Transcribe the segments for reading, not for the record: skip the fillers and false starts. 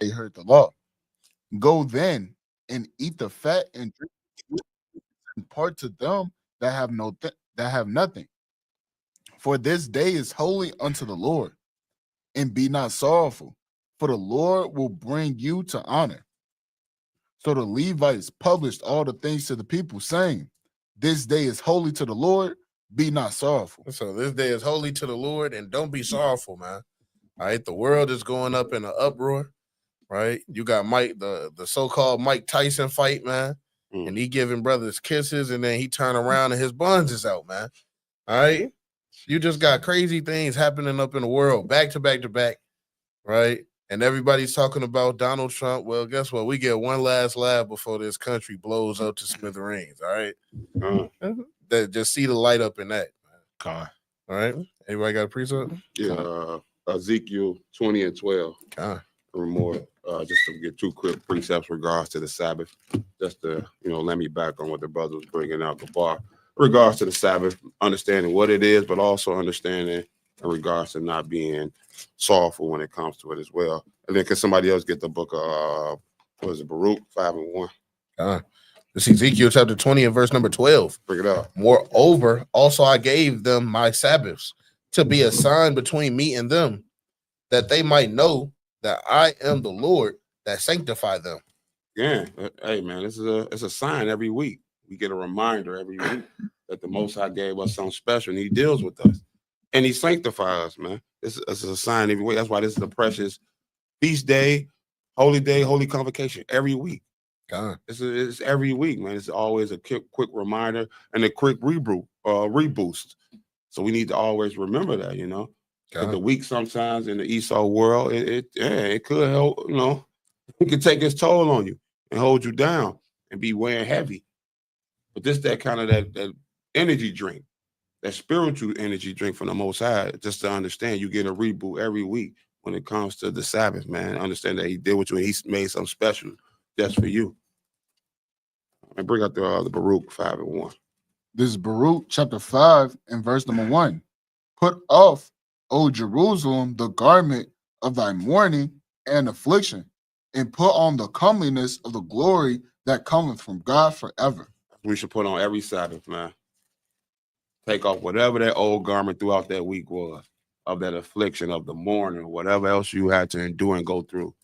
they heard the law. Go then and eat the fat and drink the sweet, and part to them that have that have nothing. For this day is holy unto the Lord, and be not sorrowful, for the Lord will bring you to honor. So the Levites published all the things to the people, saying, this day is holy to the Lord, be not sorrowful. So this day is holy to the Lord, and don't be sorrowful, man. All right, the world is going up in an uproar, right? You got Mike, the so-called Mike Tyson fight, man, and he giving brothers kisses, and then he turn around and his buns is out, man. All right, you just got crazy things happening up in the world, back to back to back, right? And everybody's talking about Donald Trump. Well, guess what? We get one last laugh before this country blows up to smithereens. All right, that just see the light up in that. Con. All right, anybody got a precept? Yeah, Ezekiel 20:12. Or more, just to get two quick precepts regards to the Sabbath, just to let me back on what the brother was bringing out before. Regards to the Sabbath, understanding what it is, but also understanding in regards to not being sorrowful when it comes to it as well. And then can somebody else get the book of what is it, Baruch 5:1? It's Ezekiel chapter 20 and verse number 12. Bring it up. Moreover, also I gave them my Sabbaths to be a sign between me and them, that they might know that I am the Lord that sanctify them. Yeah, hey man, it's a sign every week. We get a reminder every week that the Most High gave us something special, and He deals with us, and He sanctifies us, man. This is a sign every week. That's why this is a precious feast day, holy convocation every week. It's every week, man. It's always a quick reminder and a quick reboost. So we need to always remember that, Because the week sometimes in the Esau world, it could help, it could take its toll on you and hold you down and be weighing heavy. But this that kind of that energy drink, that spiritual energy drink from the Most High, just to understand you get a reboot every week when it comes to the Sabbath, man. Understand that He did with you and He made something special just for you. And bring out the Baruch 5:1. This is Baruch chapter 5 and verse number 1. Put off, O Jerusalem, the garment of thy mourning and affliction, and put on the comeliness of the glory that cometh from God forever. We should put on every Sabbath, man. Take off whatever that old garment throughout that week was, of that affliction, of the mourning, whatever else you had to endure and go through.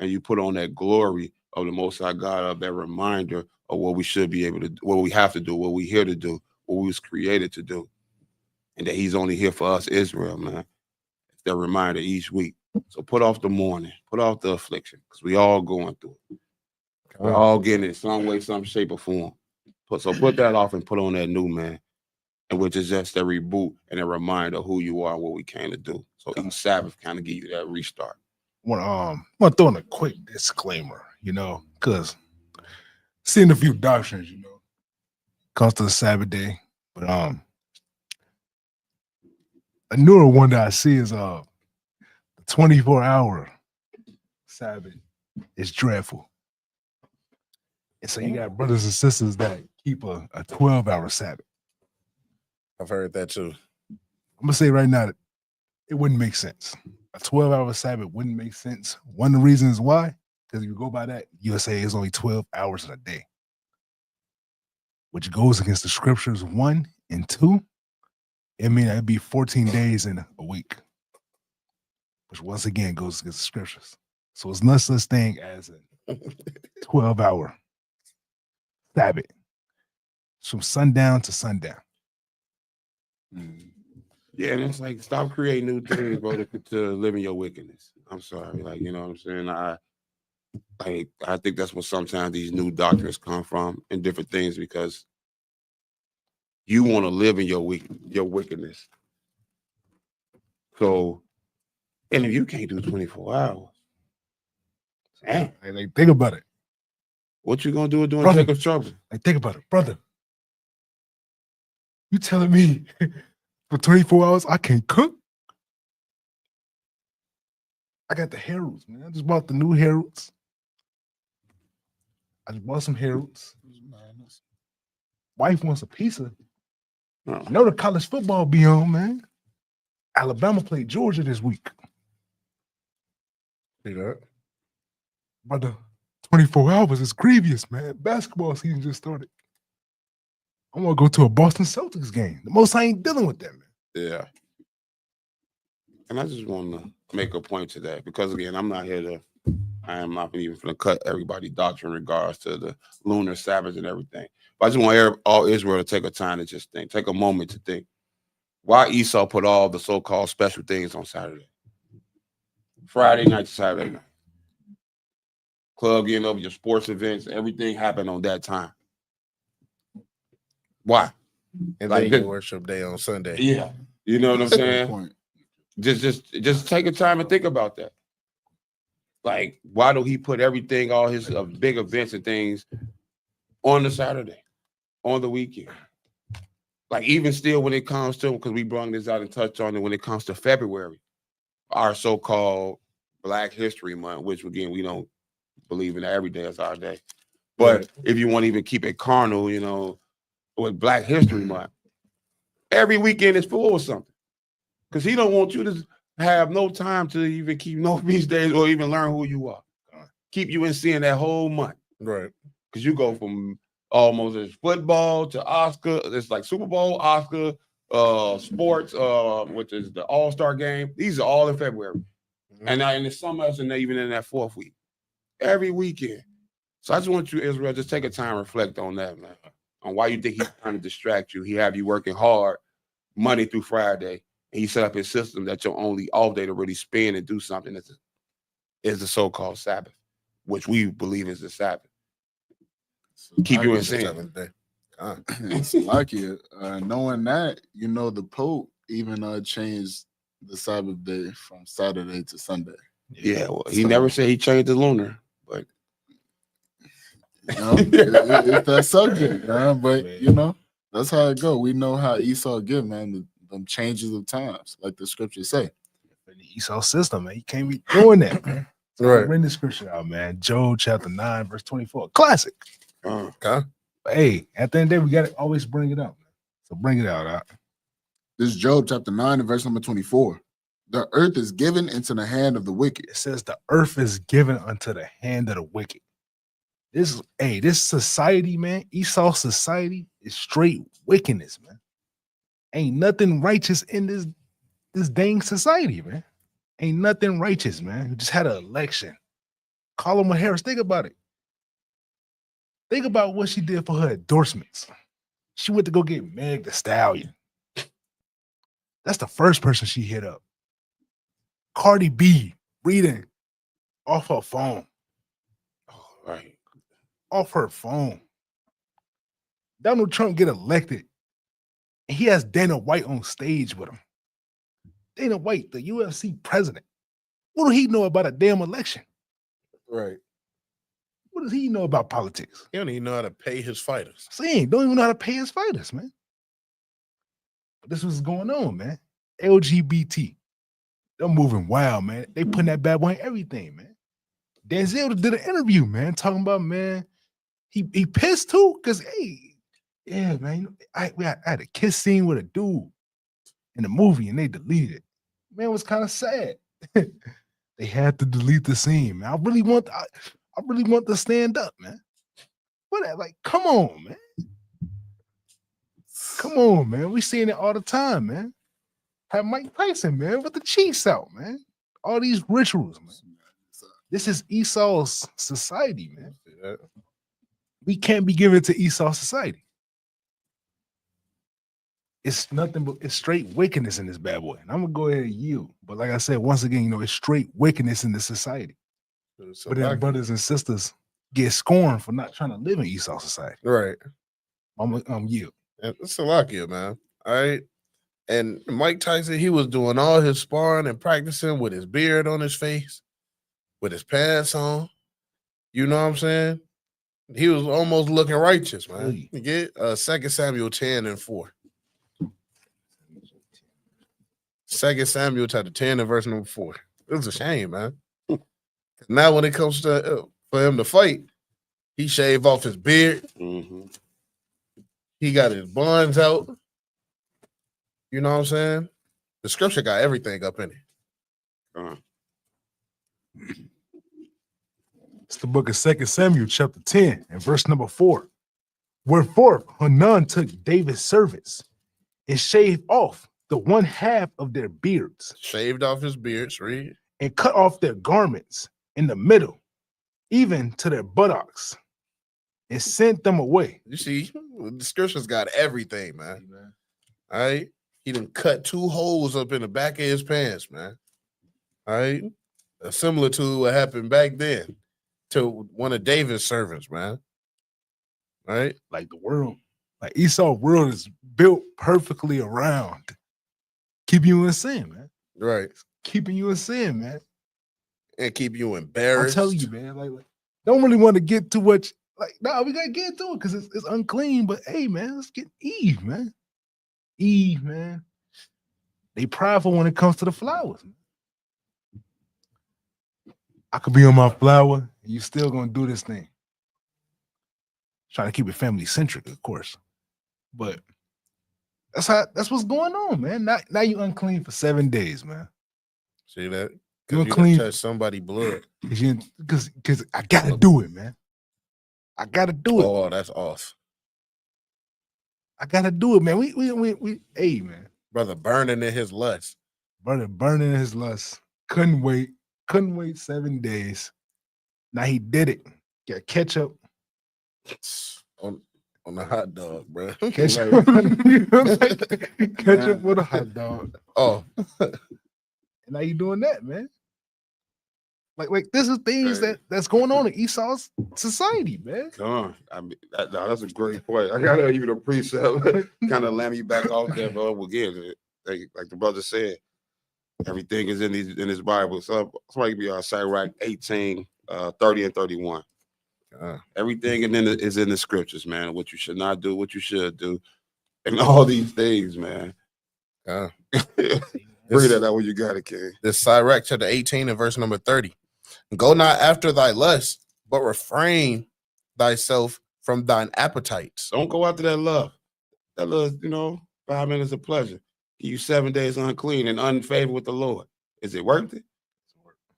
And you put on that glory of the Most High God, of that reminder of what we should be able to do, what we have to do, what we're here to do, what we was created to do. And that He's only here for us, Israel, man. It's that reminder each week. So put off the mourning, put off the affliction, because we all going through it. We're all getting it some way, some shape or form. So put that off and put on that new, man. And which is just a reboot and a reminder of who you are and what we came to do. So each Sabbath kind of give you that restart. Want to throw in a quick disclaimer, because seeing a few doctrines, comes to the Sabbath day, but a newer one that I see is the 24-hour Sabbath is dreadful. And so you got brothers and sisters that keep a 12-hour Sabbath. I've heard that too. I'm gonna say right now that it wouldn't make sense. A 12-hour Sabbath wouldn't make sense. One of the reasons why, because if you go by that, you'll say it's only 12 hours in a day, which goes against the scriptures 1 and 2. It mean it'd be 14 days in a week, which once again goes against the scriptures. So it's no such thing as a 12-hour Sabbath. It's from sundown to sundown. Yeah, and it's like, stop creating new things, bro, to live in your wickedness. I'm sorry, you know what I'm saying? I think that's what sometimes these new doctrines come from and different things, because you want to live in your wickedness. So, and if you can't do 24 hours, like think about it. What you gonna do during Jacob's trouble? Like think about it, brother. You telling me for 24 hours I can't cook? I got the Heralds, man. I just bought the new Heralds. I just bought some Heralds. Wife wants a pizza. You know the college football be on, man. Alabama played Georgia this week. See that? But the 24 hours is grievous, man. Basketball season just started. I want to go to a Boston Celtics game. The most I ain't dealing with that, man. Yeah. And I just want to make a point to that because, again, I am not even going to cut everybody's doctrine in regards to the lunar Sabbath and everything. But I just want all Israel to take a time to just think, take a moment to think. Why Esau put all the so-called special things on Saturday? Friday night to Saturday night. Club getting over your sports events, everything happened on that time. Why? And Like then your worship day on Sunday. Yeah. You know what I'm saying? Point. Just take a time and think about that. Like, why do he put everything, all his big events and things on the Saturday, on the weekend? Like, even still when it comes to, because we brought this out and touched on it, when it comes to February, our so-called Black History Month, which, again, we don't believe in that every day as our day. But if you want to even keep it carnal, you know, with Black History Month, every weekend is full of something. Because he don't want you to have no time to even keep no feast days or even learn who you are. Keep you in sin that whole month. Right. Because you go from almost as football to Oscar. It's like Super Bowl, Oscar, sports, which is the All-Star game. These are all in February. Mm-hmm. And there's some else in there, even in that fourth week. Every weekend. So I just want you, Israel, just take a time and reflect on that, man. On why you think he's trying to distract you. He have you working hard Monday through Friday. And he set up his system that your only off day to really spend and do something is the so-called Sabbath, which we believe is the Sabbath. Keep you in sin. It's lucky. Knowing that, you know, the Pope even changed the Sabbath day from Saturday to Sunday. Yeah, well, he never said he changed the lunar, but you know, it's that subject, man. But you know, that's how it go. We know how Esau give, man, them changes of times, like the scriptures say. The Esau system, man. You can't be doing that, man. So Right. bring the scripture out, man. Job chapter 9, verse 24. Classic. Okay. But hey, at the end of the day, we got to always bring it out, man. So bring it out. This is Job chapter 9 and verse number 24. The earth is given into the hand of the wicked. It says the earth is given unto the hand of the wicked. This society, man, Esau society is straight wickedness, man. Ain't nothing righteous in this dang society, man. Ain't nothing righteous, man. We just had an election. Kamala Harris, think about it. Think about what she did for her endorsements. She went to go get Meg the Stallion. That's the first person she hit up. Cardi B reading off her phone. Oh, right. Off her phone. Donald Trump get elected. And he has Dana White on stage with him. Dana White, the UFC president. What do he know about a damn election? Right. What does he know about politics? He don't even know how to pay his fighters. Saying, don't even know how to pay his fighters, man. But this was going on, man. LGBT. They're moving wild, man. They putting that bad boy in everything, man. Denzel did an interview, man, talking about, man, he pissed too, because, hey, yeah, man, I had a kiss scene with a dude in the movie, and they deleted it. Man, it was kind of sad. They had to delete the scene, man. I really want to stand up, man. What, like, come on, man. Come on, man. We seeing it all the time, man. Have Mike Tyson, man, with the cheeks out, man. All these rituals, man. This is Esau's society, man. We can't be given to Esau society. It's nothing but it's straight wickedness in this bad boy. And I'm gonna go ahead and yield. But like I said, once again, you know, it's straight wickedness in this society. So but then brothers and sisters get scorned for not trying to live in Esau society. Right. I'm yield. It's Salakia, man. All right. And Mike Tyson, he was doing all his sparring and practicing with his beard on his face, with his pants on. You know what I'm saying? He was almost looking righteous, man. You get 2 Samuel 10 and 4. 2 Samuel chapter 10 and verse number 4. It was a shame, man. Now when it comes to for him to fight, he shaved off his beard. Mm-hmm. He got his buns out. You know what I'm saying? The scripture got everything up in it. It's the book of 2 Samuel, chapter 10, and verse number 4. Wherefore Hanun took David's servants and shaved off the one half of their beards Shaved off his beards, read. and cut off their garments in the middle, even to their buttocks, and sent them away. You see, the scriptures got everything, man. All right. He done cut 2 holes up in the back of his pants, man. All right. Similar to what happened back then to one of David's servants, man. All right. Like the world, like Esau's world is built perfectly around keeping you in sin, man. Right. Keeping you in sin, man. And keep you I'm embarrassed. telling you, man. Like don't really want to get too much. Like, no, we gotta get into it because it's unclean. But hey, man, let's get Eve, man. Eve, man. They prideful when it comes to the flowers. I could be on my flower, and you still gonna do this thing. Trying to keep it family centric, of course. But that's what's going on, man. Now you unclean for 7 days, man. See that? You Because you unclean touch somebody's blood. because I gotta do it, man. I gotta do it. Oh, that's off. I gotta do it, man. We hey, man. Brother burning in his lust. Brother burning his lust. Couldn't wait 7 days. Now he did it. Got ketchup. On the hot dog, bro. Ketchup, ketchup with a hot dog. Oh, And now you doing that, man. Like this is things that's going on in Esau's society, man. Come on. I mean, that's a great point. I gotta even a precept kind of land me back off there, but again, like the brother said, everything is in his Bible. So somebody be Sirach 18, 30 and 31. Everything is in the scriptures, man. What you should not do, what you should do, and all these things, man. Bring that out when you got it, King. This Sirach chapter 18 and verse number 30. Go not after thy lust, but refrain thyself from thine appetites. Don't go after that love. That love, 5 minutes of pleasure. Give you 7 days unclean and unfavored with the Lord. Is it worth it?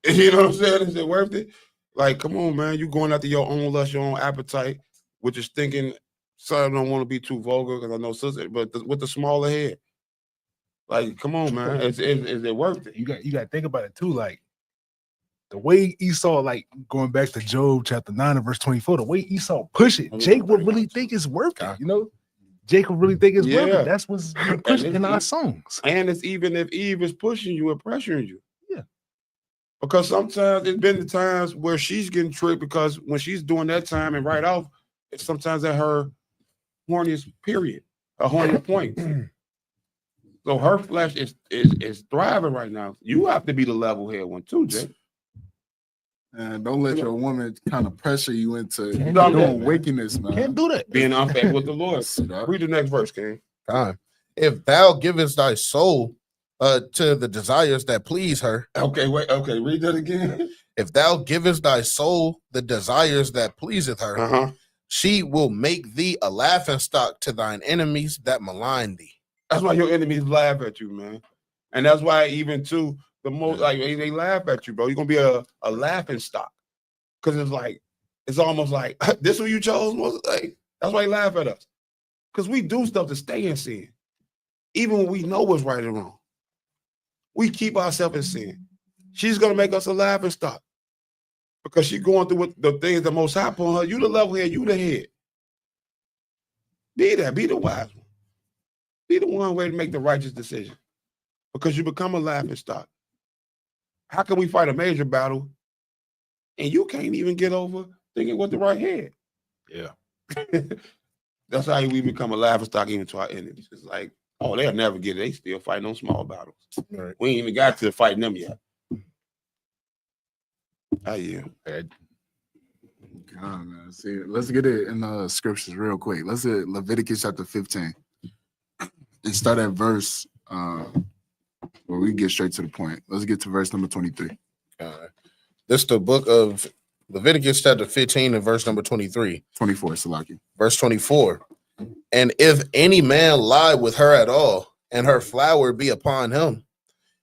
You know what I'm saying? Is it worth it? Like, come on, man. You going after your own lust, your own appetite, which is thinking, son, I don't want to be too vulgar because I know sister, but with the smaller head. Like, come on, man. Is it worth it? You got to think about it too. Like the way Esau, like going back to Job chapter 9 and verse 24, the way Esau push it, Jake would really think it's worth it. Jake would really think it's worth it. That's what's being pushed in our songs. And it's even if Eve is pushing you and pressuring you. Yeah. Because sometimes it's been the times where she's getting tricked because when she's doing that time and right off, it's sometimes at her horniest period, a horny point. So her flesh is thriving right now. You have to be the level head one too, Jay. And don't let your woman kind of pressure you into do doing wickedness, man. Can't do that. Being unfaithful with the Lord. Read the next verse, King. Time. If thou givest thy soul to the desires that please her. Okay, wait. Okay, read that again. If thou givest thy soul the desires that pleaseth her, she will make thee a laughingstock to thine enemies that malign thee. That's why your enemies laugh at you, man. And that's why even too, the most like they laugh at you, bro. You're gonna be a laughing stock. Cause it's almost like this who you chose was like that's why they laugh at us. Because we do stuff to stay in sin. Even when we know what's right and wrong. We keep ourselves in sin. She's gonna make us a laughing stock. Because she's going through the things the most high upon her. You the level head, you the head. Be that, be the wise one. Be the one way to make the righteous decision. Because you become a laughing stock. How can we fight a major battle and you can't even get over thinking with the right head? Yeah. That's how we become a laughing stock even to our enemies. It's like, oh, they'll never get it. They still fighting on small battles. Right. We ain't even got to fighting them yet. Yeah. God, man. See, let's get it in the scriptures real quick. Let's get Leviticus chapter 15 and start at verse where we get straight to the point. Let's get to verse number 23. This is the book of Leviticus chapter 15 and verse number 23. 24, Salaki. Verse 24. And if any man lie with her at all, and her flower be upon him,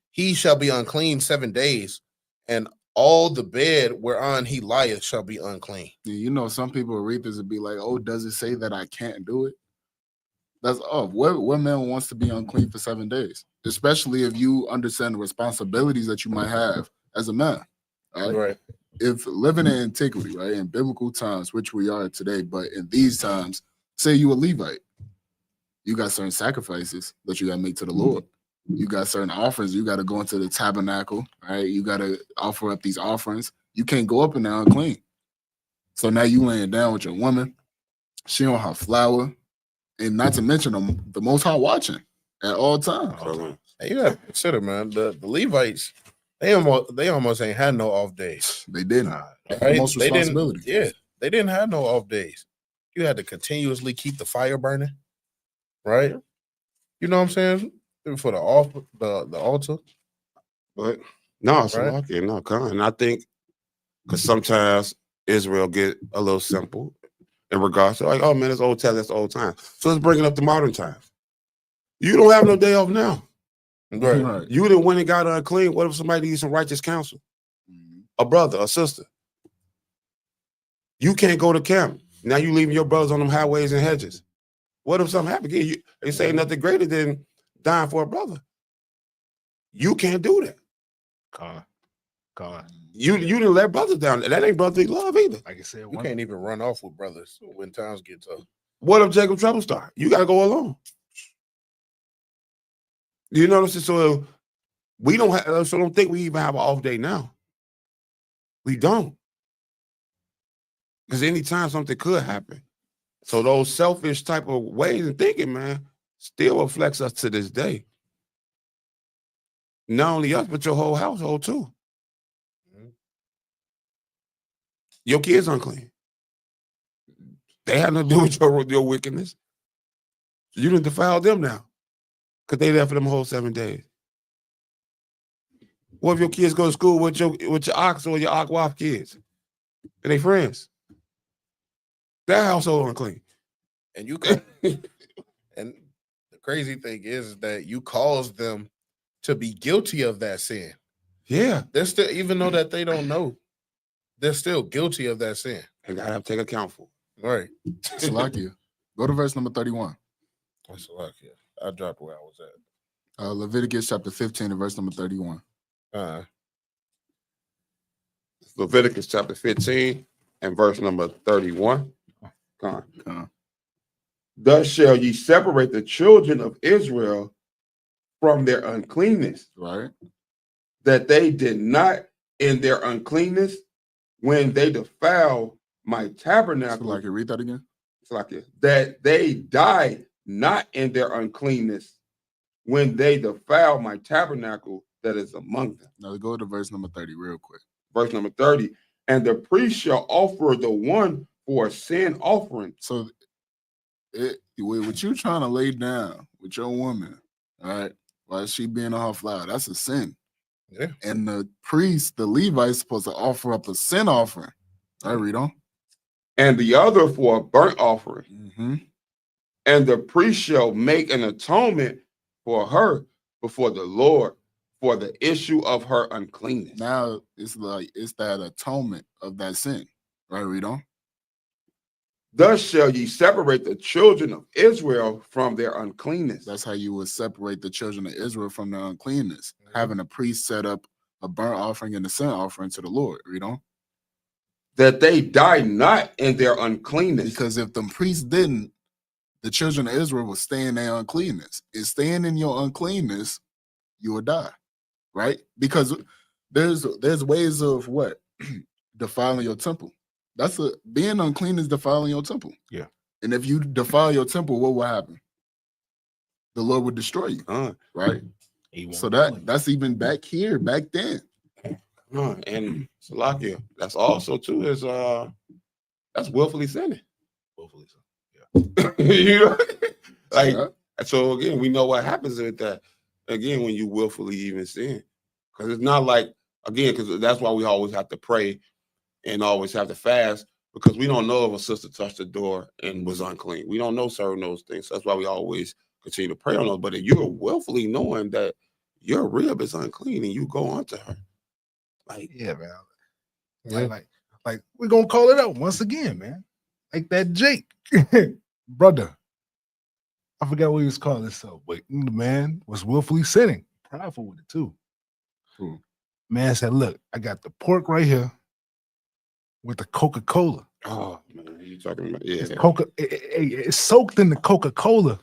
he shall be unclean 7 days, and all the bed whereon he lieth shall be unclean. Yeah, you know, some people read this and be like, "Oh, does it say that I can't do it?" That's off. What man wants to be unclean for 7 days, especially if you understand the responsibilities that you might have as a man. All right. Right. If living in antiquity, right, in biblical times, which we are today, but in these times, say you a Levite, you got certain sacrifices that you got to make to the Lord. You got certain offerings. You got to go into the tabernacle, right? You got to offer up these offerings. You can't go up in there unclean. So now you laying down with your woman. She on her flower, and not to mention the Most High watching at all times. Hey, you got to consider, man, the Levites, they almost ain't had no off days. They didn't. Right? Most responsibility. They didn't have no off days. You had to continuously keep the fire burning, right? You know what I'm saying? For the altar. But no, it's Right. lucky. No, come on. I think because sometimes Israel get a little simple in regards to like, oh man, it's old time, that's old time. So let's bring it up to modern times. You don't have no day off now. Right. You didn't went and got unclean. What if somebody needs some righteous counsel? A brother, a sister. You can't go to camp. Now you leaving your brothers on them highways and hedges. What if something happened? They say nothing greater than dying for a brother. You can't do that. God. You didn't let brothers down. That ain't brotherly love either. Like I said, You can't even run off with brothers when times get tough. What if Jacob Trouble start? You gotta go alone. You notice it? So we don't have. So don't think we even have an off day now. We don't, because anytime something could happen. So those selfish type of ways of thinking, man, still affects us to this day. Not only us, but your whole household too. Your kids unclean. They have nothing to do with your wickedness. You didn't defile them now, because they there for them whole 7 days. What if your kids go to school with your ox or your ox wife kids and they friends? That household unclean. And you can, and the crazy thing is that you cause them to be guilty of that sin. Yeah. They're still, even though that they don't know, they're still guilty of that sin. And gotta have to take account for. Right. Salakia. Go to verse number 31. Salakia. I dropped where I was at. Leviticus chapter 15 and verse number 31. Leviticus chapter 15 and verse number 31. Come on. Thus shall ye separate the children of Israel from their uncleanness, right? That they did not in their uncleanness when they defile my tabernacle. Like, read that again. It's like it. That they died not in their uncleanness when they defile my tabernacle that is among them. Now go to verse number 30 real quick. Verse number 30. And the priest shall offer the one for a sin offering. So what you trying to lay down with your woman, all right, while she being on her flower, that's a sin. Yeah. And the priest, the Levite, is supposed to offer up a sin offering. All right, read on. And the other for a burnt offering. Mm-hmm. And the priest shall make an atonement for her before the Lord for the issue of her uncleanness. Now it's that atonement of that sin. Right, read on. Thus shall ye separate the children of Israel from their uncleanness. That's how you would separate the children of Israel from their uncleanness. Mm-hmm. Having a priest set up a burnt offering and a sin offering to the Lord. Read on. That they die not in their uncleanness. Because if the priest didn't, the children of Israel would stay in their uncleanness. Is staying in your uncleanness, you will die. Right? Because there's ways of what? Defiling your temple. Being unclean is defiling your temple. Yeah. And if you defile your temple, what will happen? The Lord would destroy you. Right? So that's even back here, back then. And Salakia, that's also too is that's willfully sinning. Willfully sinning. Yeah. You know, like so again, we know what happens with that. Again, when you willfully even sin, because it's not like because that's why we always have to pray and always have to fast, because we don't know if a sister touched the door and was unclean. We don't know certain those things. So that's why we always continue to pray on those. But if you're willfully knowing that your rib is unclean and you go onto her, like yeah, man. Yeah. Like we're gonna call it out once again, man. Like that Jake, brother. I forgot what he was calling himself, but the man was willfully sinning, prideful with it too. Man said, "Look, I got the pork right here with the Coca-Cola. Oh man, you talking about It's it's soaked in the Coca-Cola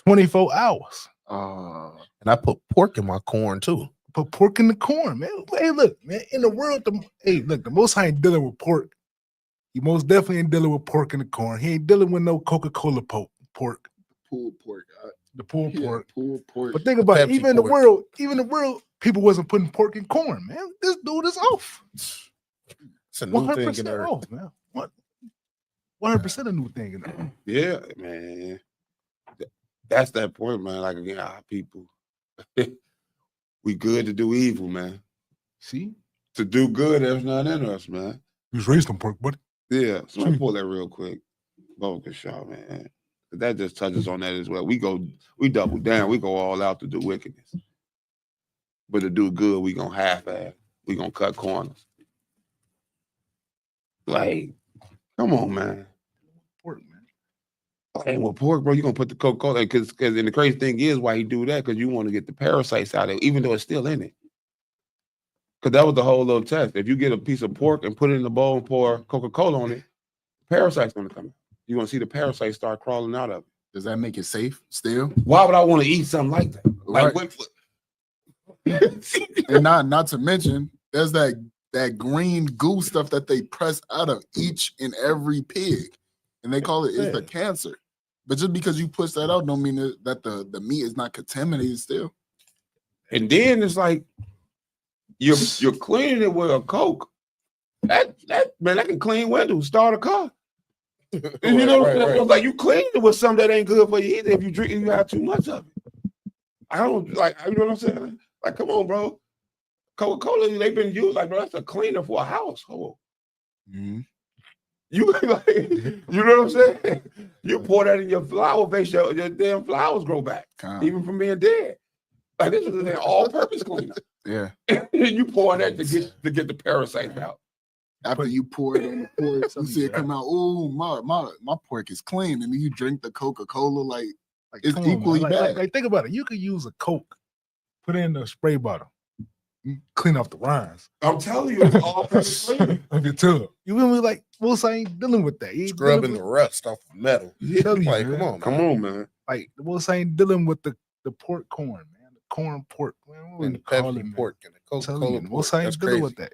24 hours. And I put pork in my corn too. Put pork in the corn, man. Hey, look, man. In the world, the Most High ain't dealing with pork. He most definitely ain't dealing with pork in the corn. He ain't dealing with no Coca-Cola pork. Pulled pork. The pulled pork. Pulled pork. But think about it. Pepsi Even in the world, people wasn't putting pork in corn, man. This dude is off. It's a new thing in 100% there. off, man. What? 100% a new thing in there. Yeah, man. That's that point, man. Like again, our people, we good to do evil, man. See? To do good, there's none in us, man. He was raised on pork, buddy. Yeah, so let me pull that real quick. Focus, y'all, man. That just touches on that as well. We double down. We go all out to do wickedness. But to do good, we gonna half-ass. We gonna cut corners. Like, come on, man. Pork, man. Hey, well, pork, bro, you gonna put the Coca-Cola because and the crazy thing is why he do that, because you want to get the parasites out of it, even though it's still in it. Because that was the whole little test. If you get a piece of pork and put it in the bowl and pour Coca-Cola on it, parasites gonna come out. You're gonna see the parasites start crawling out of it. Does that make it safe still? Why would I want to eat something like that? Like Right. And not to mention, there's that green goo stuff that they press out of each and every pig, and they call it is the cancer. But just because you push that out, don't mean that the meat is not contaminated still. And then it's like you're cleaning it with a Coke. That can clean windows, start a car. You know, right. Like you clean it with something that ain't good for you either. If you drink it, you have too much of it. I don't like, you know what I'm saying? Like, come on, bro. Coca-Cola, they've been used like, bro, that's a cleaner for a household. Mm-hmm. You like, you know what I'm saying? You pour that in your flower base, your damn flowers grow back, even from being dead. Like this is an all-purpose cleaner. Yeah. And you pour that to get the parasites out. After you pour it on the pork, you see it come out. Oh, my pork is clean, and then you drink the Coca-Cola like it's equally bad. Like think about it. You could use a Coke, put it in the spray bottle, clean off the rinds. I'm telling you, it's all purpose cleaner. Of your tub. You really like Wilson ain't dealing with that. He ain't Scrubbing dealing the rust off the metal. Like, Come on, man. Like Wilson ain't dealing with the pork corn, man. The corn pork, man. And the Pepsi pork and the Coca-Cola pork. Wilson ain't dealing with that.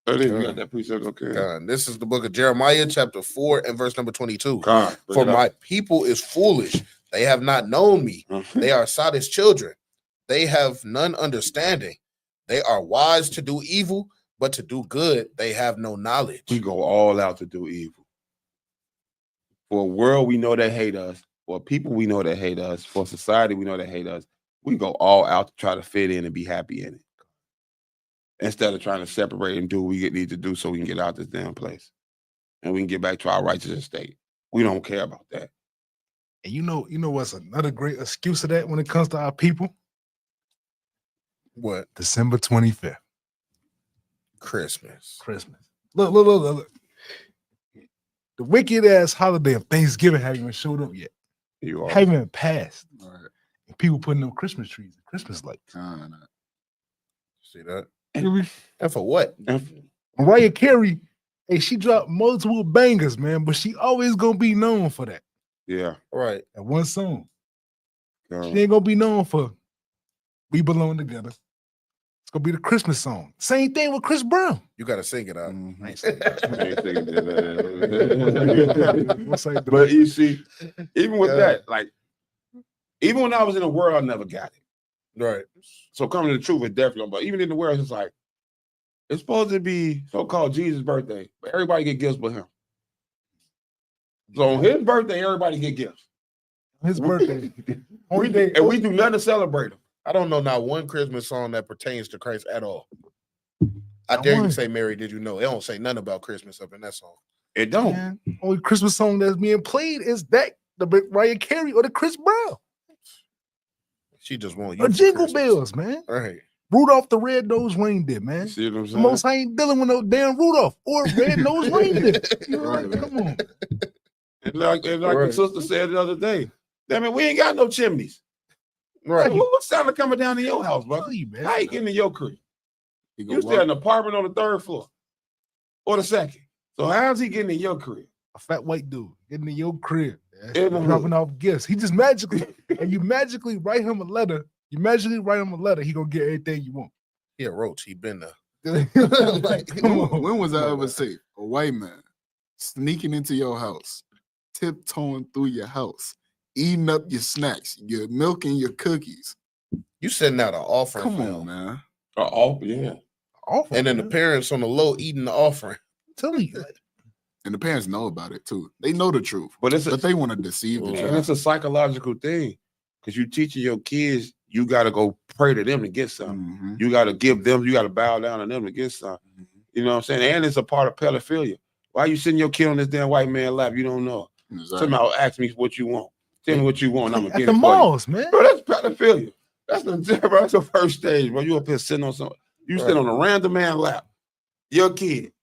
You got that precept, okay. This is the book of Jeremiah, chapter 4 and verse number 22. For my people is foolish. They have not known me. They are Sodom's children. They have none understanding. They are wise to do evil, but to do good, they have no knowledge. We go all out to do evil. For a world we know that hate us, for people we know that hate us, for society we know that hate us, we go all out to try to fit in and be happy in it. Instead of trying to separate and do what we need to do so we can get out this damn place. And we can get back to our righteous state. We don't care about that. And you know what's another great excuse of that when it comes to our people? What? December 25th. Christmas. Look. The wicked ass holiday of Thanksgiving haven't even showed up yet. Haven't even passed. Right. And people putting up Christmas trees and Christmas lights. See that? And for what? Mariah Carey, hey, she dropped multiple bangers, man, but she always gonna be known for that. Yeah. Right. That one song. She ain't gonna be known for We Belong Together. It's gonna be the Christmas song. Same thing with Chris Brown. You gotta sing it out. But you see, even with that, like, even when I was in the world, I never got it. Right. So coming to the truth is definitely, but even in the world, it's like, it's supposed to be so-called Jesus' birthday, but everybody get gifts but him. So on his birthday, everybody get gifts. His birthday. we do nothing to celebrate him. I don't know not one Christmas song that pertains to Christ at all. I dare you to say, Mary, did you know? It don't say nothing about Christmas up in that song. It don't. Man, only Christmas song that's being played is that the Mariah Carey or the Chris Brown. She just won't or use Jingle Bells, man. Right. Rudolph the red-nosed reindeer, You man. see what I'm The saying? most I ain't dealing with no damn Rudolph or red-nosed reindeer. You know, Right, like, come on. And like the Right. sister said the other day, I mean, we ain't got no chimneys. Right. What's Santa coming down to your house, brother? Tell you, man. How you getting in your crib? He You stay in an apartment on the 3rd floor or the 2nd. So how's he getting in your crib? A fat white dude getting in your crib, man, In the dropping hood. off gifts. He just magically, and you magically write him a letter. You magically write him a letter. He gonna get everything you want. He a roach. He been there. Like, come on. When was I Come on, ever man. safe? A white man sneaking into your house, tiptoeing through your house, eating up your snacks, your milk and your cookies. You sending out an offering Come for on, him. man. Yeah. Awful, And then the man. parents on the low eating the offering. Tell you, like, And the parents know about it too. They know the truth, But it's but they want to deceive the Mm. and child. it's a psychological thing because you teaching your kids, you got to go pray to them to get something. Mhm. You got to give them, you got to bow down to them to get something. You know what I'm saying? And it's a part of pedophilia. Why you sitting your kid on this damn white man lap? You don't know. Exactly. Somebody ask me what you want. Tell me what you want. I'm gonna at get the it for you. malls, man. Bro, that's pedophilia. That's the first stage, bro. You up here sitting on something. You sit Right. on a random man lap, your kid,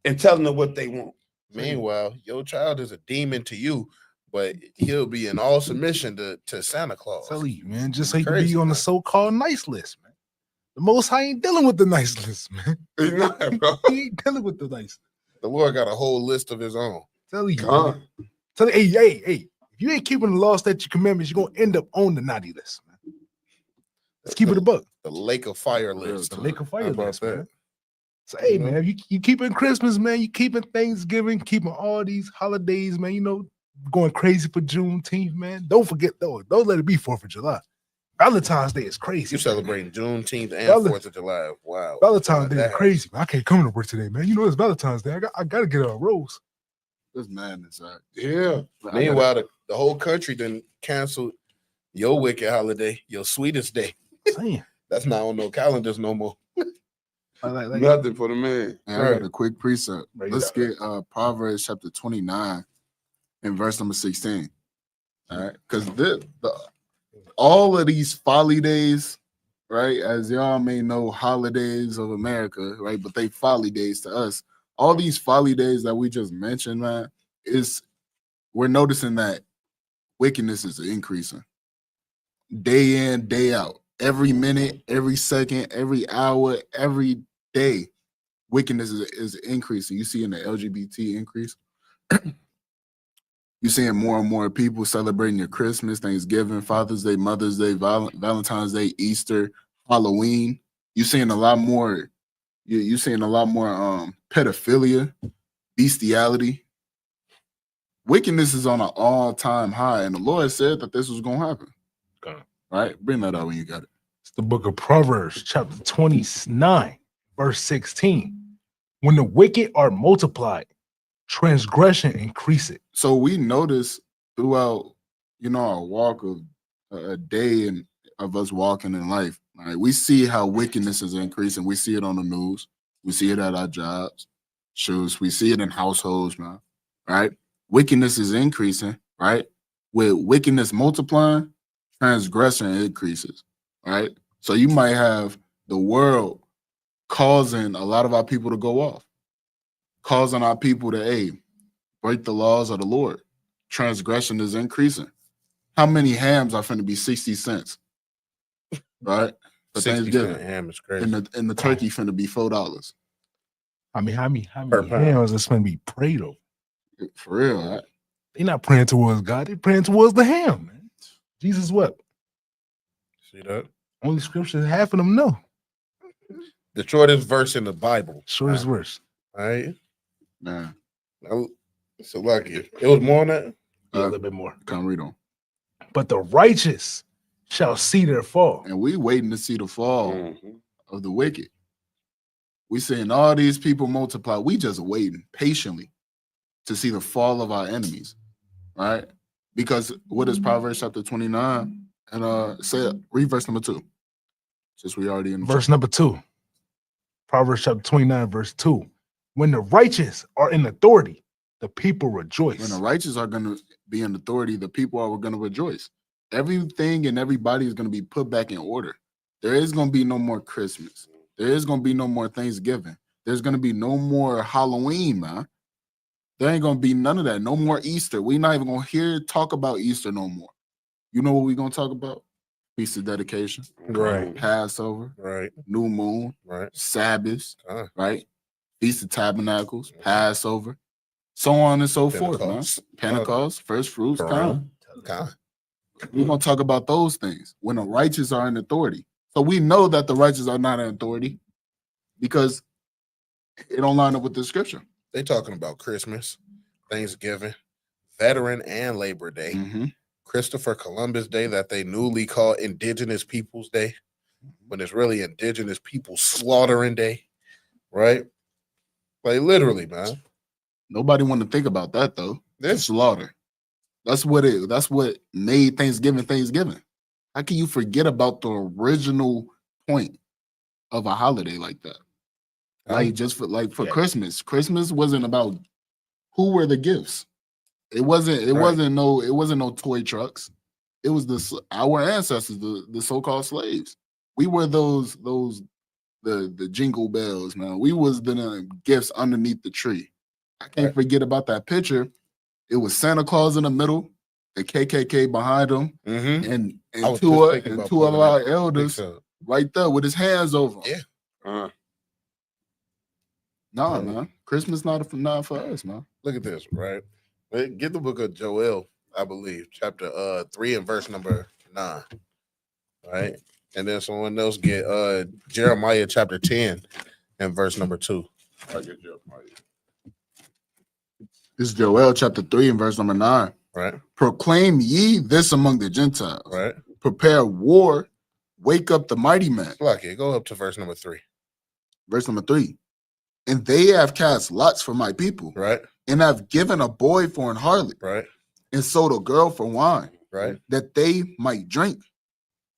and telling them what they want. Meanwhile, your child is a demon to you, but he'll be in all submission to Santa Claus. Tell you, man. Just so It's you can be crazy, on the man. so-called nice list, man. The Most High ain't dealing with the nice list, man. He's not, bro. He ain't dealing with the nice. The Lord got a whole list of his own. Tell you, God. man. Tell you, hey. If you ain't keeping the law, statute, commandments, you're gonna end up on the naughty list, man. Let's keep it a buck. The lake of fire Real list. The talk. lake of How fire about list, that? man. So, hey, You know? man, you keeping Christmas, man. You keeping Thanksgiving, keeping all these holidays, man. You know, going crazy for Juneteenth, man. Don't forget, though. Don't let it be 4th of July. Valentine's Day is crazy. You celebrating Juneteenth and Val- 4th of July. Wow. Valentine's Day That is crazy, man. I can't come to work today, man. You know it's Valentine's Day. I gotta get a rose. That's madness, right? Yeah. Meanwhile, the whole country then canceled your wicked holiday, your sweetest day. Saying, That's not on no calendars no more. like Nothing for the man. And I Right. got a quick precept. Bring it Let's up. get Proverbs chapter 29 and verse number 16. All right. Because all of these folly days, right? As y'all may know, holidays of America, right? But they folly days to us. All these folly days that we just mentioned, man, we're noticing that wickedness is increasing day in, day out. Every minute, every second, every hour, every day, wickedness is increasing. You see in the LGBT increase. You're seeing more and more people celebrating your Christmas, Thanksgiving, Father's Day, Mother's Day, Valentine's Day, Easter, Halloween. You're seeing a lot more. You're seeing a lot more pedophilia, bestiality. Wickedness is on an all-time high, and the Lord said that this was going to happen. Okay. Right? Bring that out when you got it. It's the book of Proverbs, chapter 29, verse 16. When the wicked are multiplied, transgression increaseth. So we notice throughout, our walk of a day and of us walking in life, right? We see how wickedness is increasing. We see it on the news. We see it at our jobs, shoes. We see it in households, man. Right? Wickedness is increasing, right? With wickedness multiplying, transgression increases, right? So you might have the world causing a lot of our people to go off, causing our people to, break the laws of the Lord. Transgression is increasing. How many hams are finna to be 60 cents? Right? For 60 Thanksgiving. cent ham is crazy. And the turkey finna be $4. I mean, how many Per pound. hams is going to be prayed over? For real, right? They're not praying towards God. They're praying towards the ham, man. Jesus wept. See that? Only scriptures half of them know. The shortest verse in the Bible. Shortest verse. All right. Man, So lucky. It was more on that. Yeah, a little bit more. come read on. But the righteous shall see their fall. And we waiting to see the fall Mhm. of the wicked. We seeing all these people multiply. We just waiting patiently to see the fall of our enemies, right? Because what is Proverbs chapter 29? And read verse number 2. Since we already in the Verse number 2. Proverbs chapter 29, verse 2. When the righteous are in authority, the people rejoice. When the righteous are going to be in authority, the people are going to rejoice. Everything and everybody is going to be put back in order. there is going to be no more Christmas. There is going to be no more Thanksgiving. There's going to be no more Halloween, man. There ain't going to be none of that. No more Easter. We're not even going to hear talk about Easter no more. You know what we're going to talk about? Feast of Dedication. Right. Passover. Right. New Moon. Right. Sabbath. Uh. Right? Feast of Tabernacles. Passover. So on and so forth, man. Pentecost. First fruits. We're going to talk about those things when the righteous are in authority. So we know that the righteous are not in authority because it don't line up with the scripture. They talking about Christmas, Thanksgiving, Veteran and Labor Day, Christopher Columbus Day that they newly call Indigenous Peoples Day, when it's really Indigenous People Slaughtering Day, right? Like literally, man. Nobody want to think about that though. Yeah. Slaughter. That's what made Thanksgiving Thanksgiving. How can you forget about the original point of a holiday like that? Like just for Christmas. Christmas wasn't about who were the gifts. It wasn't no toy trucks. It was our ancestors, the so-called slaves. We were the jingle bells, man. We was the gifts underneath the tree. I can't forget about that picture. It was Santa Claus in the middle, the KKK behind him, and two of our elders right there with his hands over him. Yeah. Nah, man. Christmas not for us, man. Look at this, right? Get the book of Joel, I believe, chapter 3 and verse number 9. Right? And then someone else get Jeremiah chapter 10 and verse number 2. I get Jeremiah. This is Joel chapter 3 and verse number 9. Right. Proclaim ye this among the Gentiles. Right. Prepare war. Wake up the mighty man. Lucky, go up to verse number 3. Verse number 3. And they have cast lots for my people. Right. And have given a boy for an harlot. Right. And sold a girl for wine. Right. That they might drink.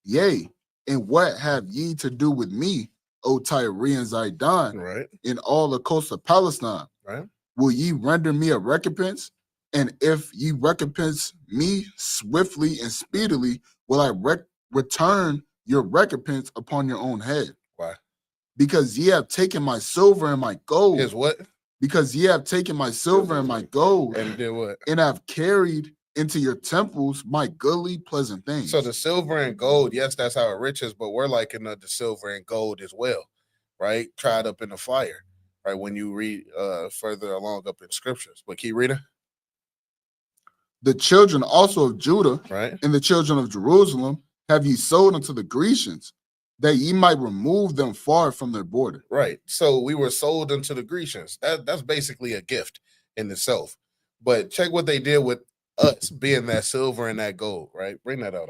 Yea, and what have ye to do with me, O Tyre and Zidon, right, in all the coast of Palestine? Right. Will ye render me a recompense? And if ye recompense me swiftly and speedily, will I return your recompense upon your own head? Why? Because ye have taken my silver and my gold. Is what? Because ye have taken my silver and my gold. And did what? And have carried into your temples my goodly pleasant things. So the silver and gold, yes, that's how it riches, but we're liking the silver and gold as well, right? Tried up in the fire, right? When you read further along up in scriptures. But keep reading. The children also of Judah, right, and the children of Jerusalem have ye sold unto the Grecians, that ye might remove them far from their border. Right. So we were sold unto the Grecians. That's basically a gift in itself. But check what they did with us being that silver and that gold, right? Bring that out.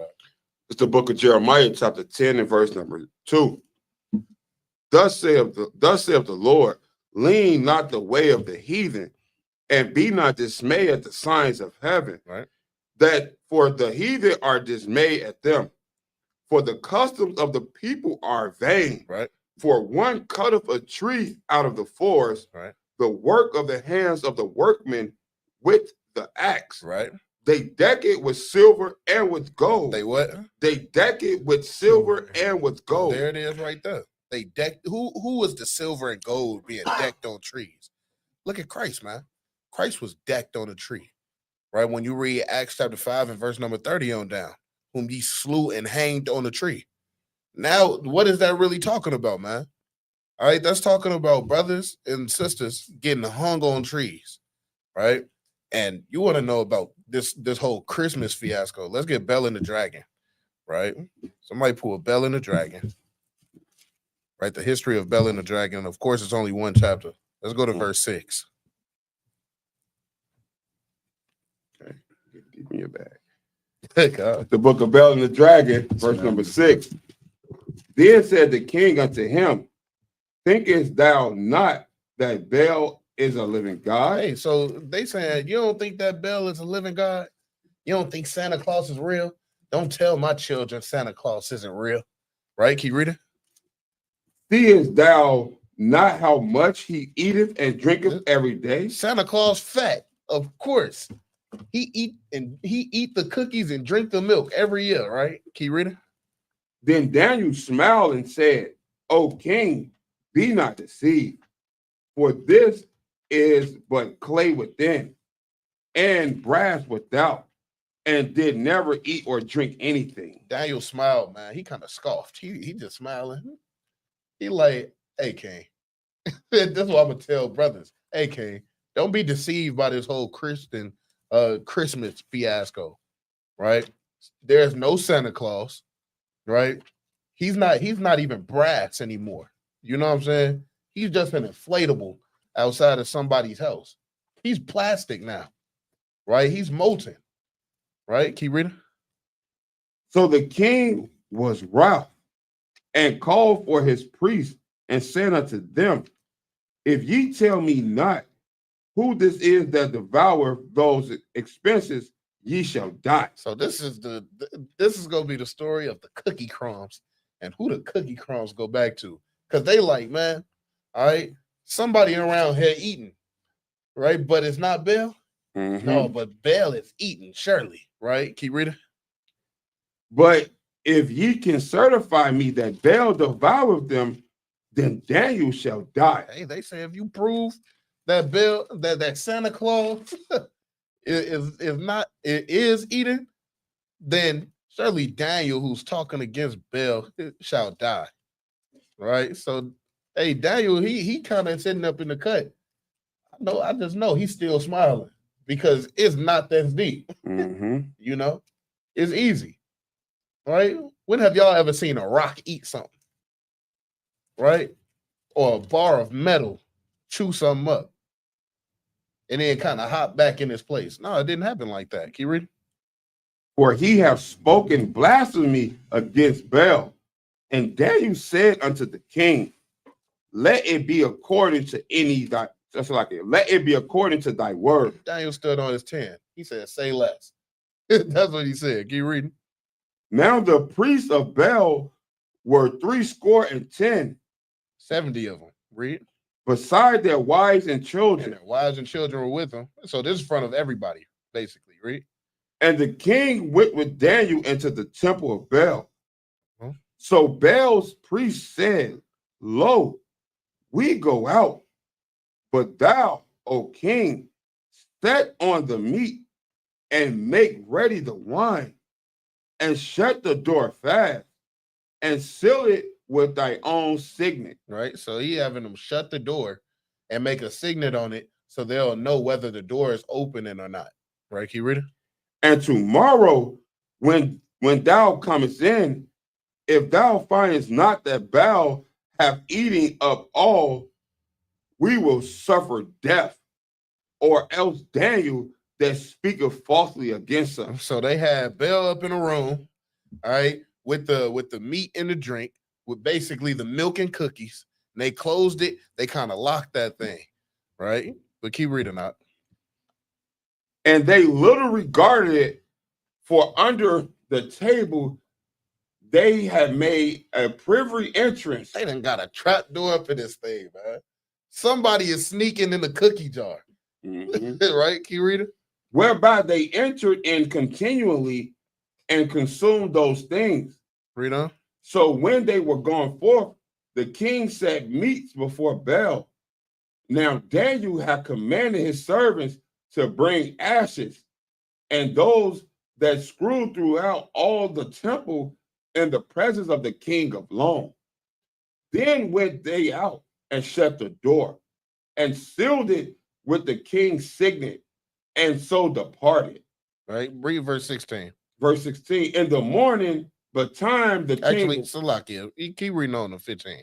It's the book of Jeremiah, chapter 10 and verse number 2. Thus saith the Lord, lean not the way of the heathen, and be not dismayed at the signs of heaven, right? That for the heathen are dismayed at them. For the customs of the people are vain. Right. For one cutteth a tree out of the forest, right, the work of the hands of the workmen with the axe. Right. They deck it with silver and with gold. They what? They deck it with silver and with gold. There it is right there. They decked who was the silver and gold being decked on trees? Look at Christ, man. Christ was decked on a tree. Right? When you read Acts chapter 5 and verse number 30 on down, whom ye slew and hanged on a tree. Now, what is that really talking about, man? All right, that's talking about brothers and sisters getting hung on trees, right? And you want to know about this whole Christmas fiasco. Let's get Bell and the Dragon, right? Somebody pull Bell and the Dragon, right? The history of Bell and the Dragon. Of course, it's only one chapter. Let's go to verse 6. Okay, get deep in your bag. God. The book of Bell and the Dragon, verse number 6. Then said the king unto him, thinkest thou not that Bel is a living God? Hey, so they saying, you don't think that Bel is a living God? You don't think Santa Claus is real? Don't tell my children Santa Claus isn't real. Right? Keep reading. Seest thou not how much he eateth and drinketh every day? Santa Claus fat, of course. He eat the cookies and drink the milk every year, right? Keep reading. Then Daniel smiled and said, O king, be not deceived, for this is but clay within and brass without, and did never eat or drink anything. Daniel smiled, man. He kind of scoffed. He just smiling. He like, hey, King. That's what I'm gonna tell brothers. Hey, King, don't be deceived by this whole Christian Christmas fiasco, right? There's no Santa Claus, right? He's not even brass anymore. You know what I'm saying? He's just an inflatable outside of somebody's house. He's plastic now, right? He's molten, right? Keep reading. So the king was wroth and called for his priests and said unto them, if ye tell me not who this is that devour those expenses, ye shall die. So this is gonna be the story of the cookie crumbs and who the cookie crumbs go back to. Because they like, man, all right, somebody around here eating, right? But it's not Baal. No, but Baal is eating, surely, right? Keep reading. But if ye can certify me that Baal devoured them, then Daniel shall die. Hey, they say if you prove that Baal, that Santa Claus is eating, then surely Daniel, who's talking against Baal, shall die. Right? So, hey, Daniel, he kind of sitting up in the cut. I just know he's still smiling because it's not that deep. You know, it's easy. Right? When have y'all ever seen a rock eat something? Right? Or a bar of metal chew something up and then kind of hop back in its place? No, it didn't happen like that. Keep reading. For he have spoken blasphemy against Baal. And Daniel said unto the king, let it be according to let it be according to thy word. Daniel stood on his 10. He said, say less. That's what he said. Keep reading. Now the priests of Baal were 70, 70 of them. Read. Beside their wives and children. And their wives and children were with them. So this is in front of everybody, basically. Read. And the king went with Daniel into the temple of Baal. So Baal's priest said, lo, we go out, but thou, O king, set on the meat and make ready the wine and shut the door fast and seal it with thy own signet. Right. So he having them shut the door and make a signet on it so they'll know whether the door is opening or not. Right. Keep reading. And tomorrow, when thou comest in, if thou findest not that Baal have eaten up all, we will suffer death, or else Daniel that speaketh falsely against us. So they had Baal up in a room, all right, with the meat and the drink, with basically the milk and cookies. And they closed it. They kind of locked that thing, right? But keep reading out. And they little regarded it, for under the table they had made a privy entrance. They done got a trap door up in this thing, man. Somebody is sneaking in the cookie jar. Right? Keep reading. Whereby they entered in continually and consumed those things. Read on. So when they were gone forth, the king set meats before Baal. Now Daniel had commanded his servants to bring ashes, and those that screwed throughout all the temple in the presence of the king of Long. Then went they out and shut the door and sealed it with the king's signet, and so departed. Right? Read verse 16. Verse 16, in the morning, but time the king... Actually, Salakia, you keep reading on the 15.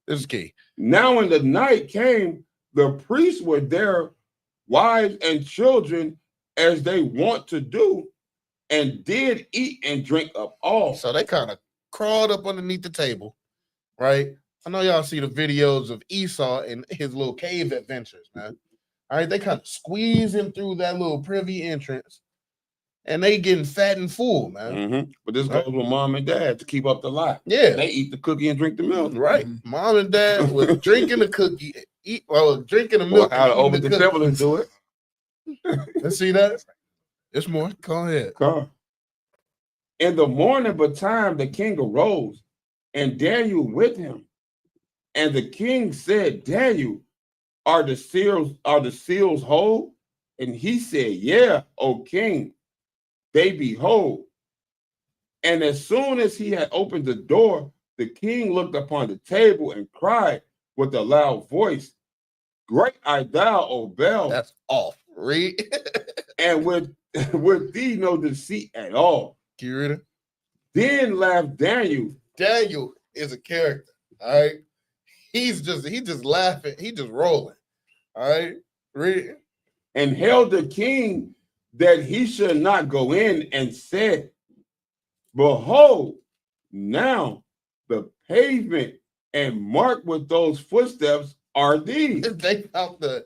This is key. Now in the night came, the priests were there, wives and children, as they want to do, and did eat and drink up all. So they kind of crawled up underneath the table, right? I know y'all see the videos of Esau and his little cave adventures, man. All right, they kind of squeeze him through that little privy entrance, and they getting fat and full, man. But this goes with mom and dad to keep up the lie. Yeah. They eat the cookie and drink the milk. Right. Mom and dad was drinking the cookie, drinking the milk. How to open the devil and do it. Let's see that. It's more. Go ahead. In the morning, but time the king arose and Daniel with him. And the king said, Daniel, are the seals whole? And he said, yeah, O king, they be whole. And as soon as he had opened the door, the king looked upon the table and cried with a loud voice, great art thou, O Bel. That's off. Read. And with thee no deceit at all. Can you read it? Then laughed Daniel. Daniel is a character. All right. He's just laughing. He just rolling. All right. Read it. And held the king that he should not go in, and said, behold, now the pavement and marked with those footsteps are these. They found the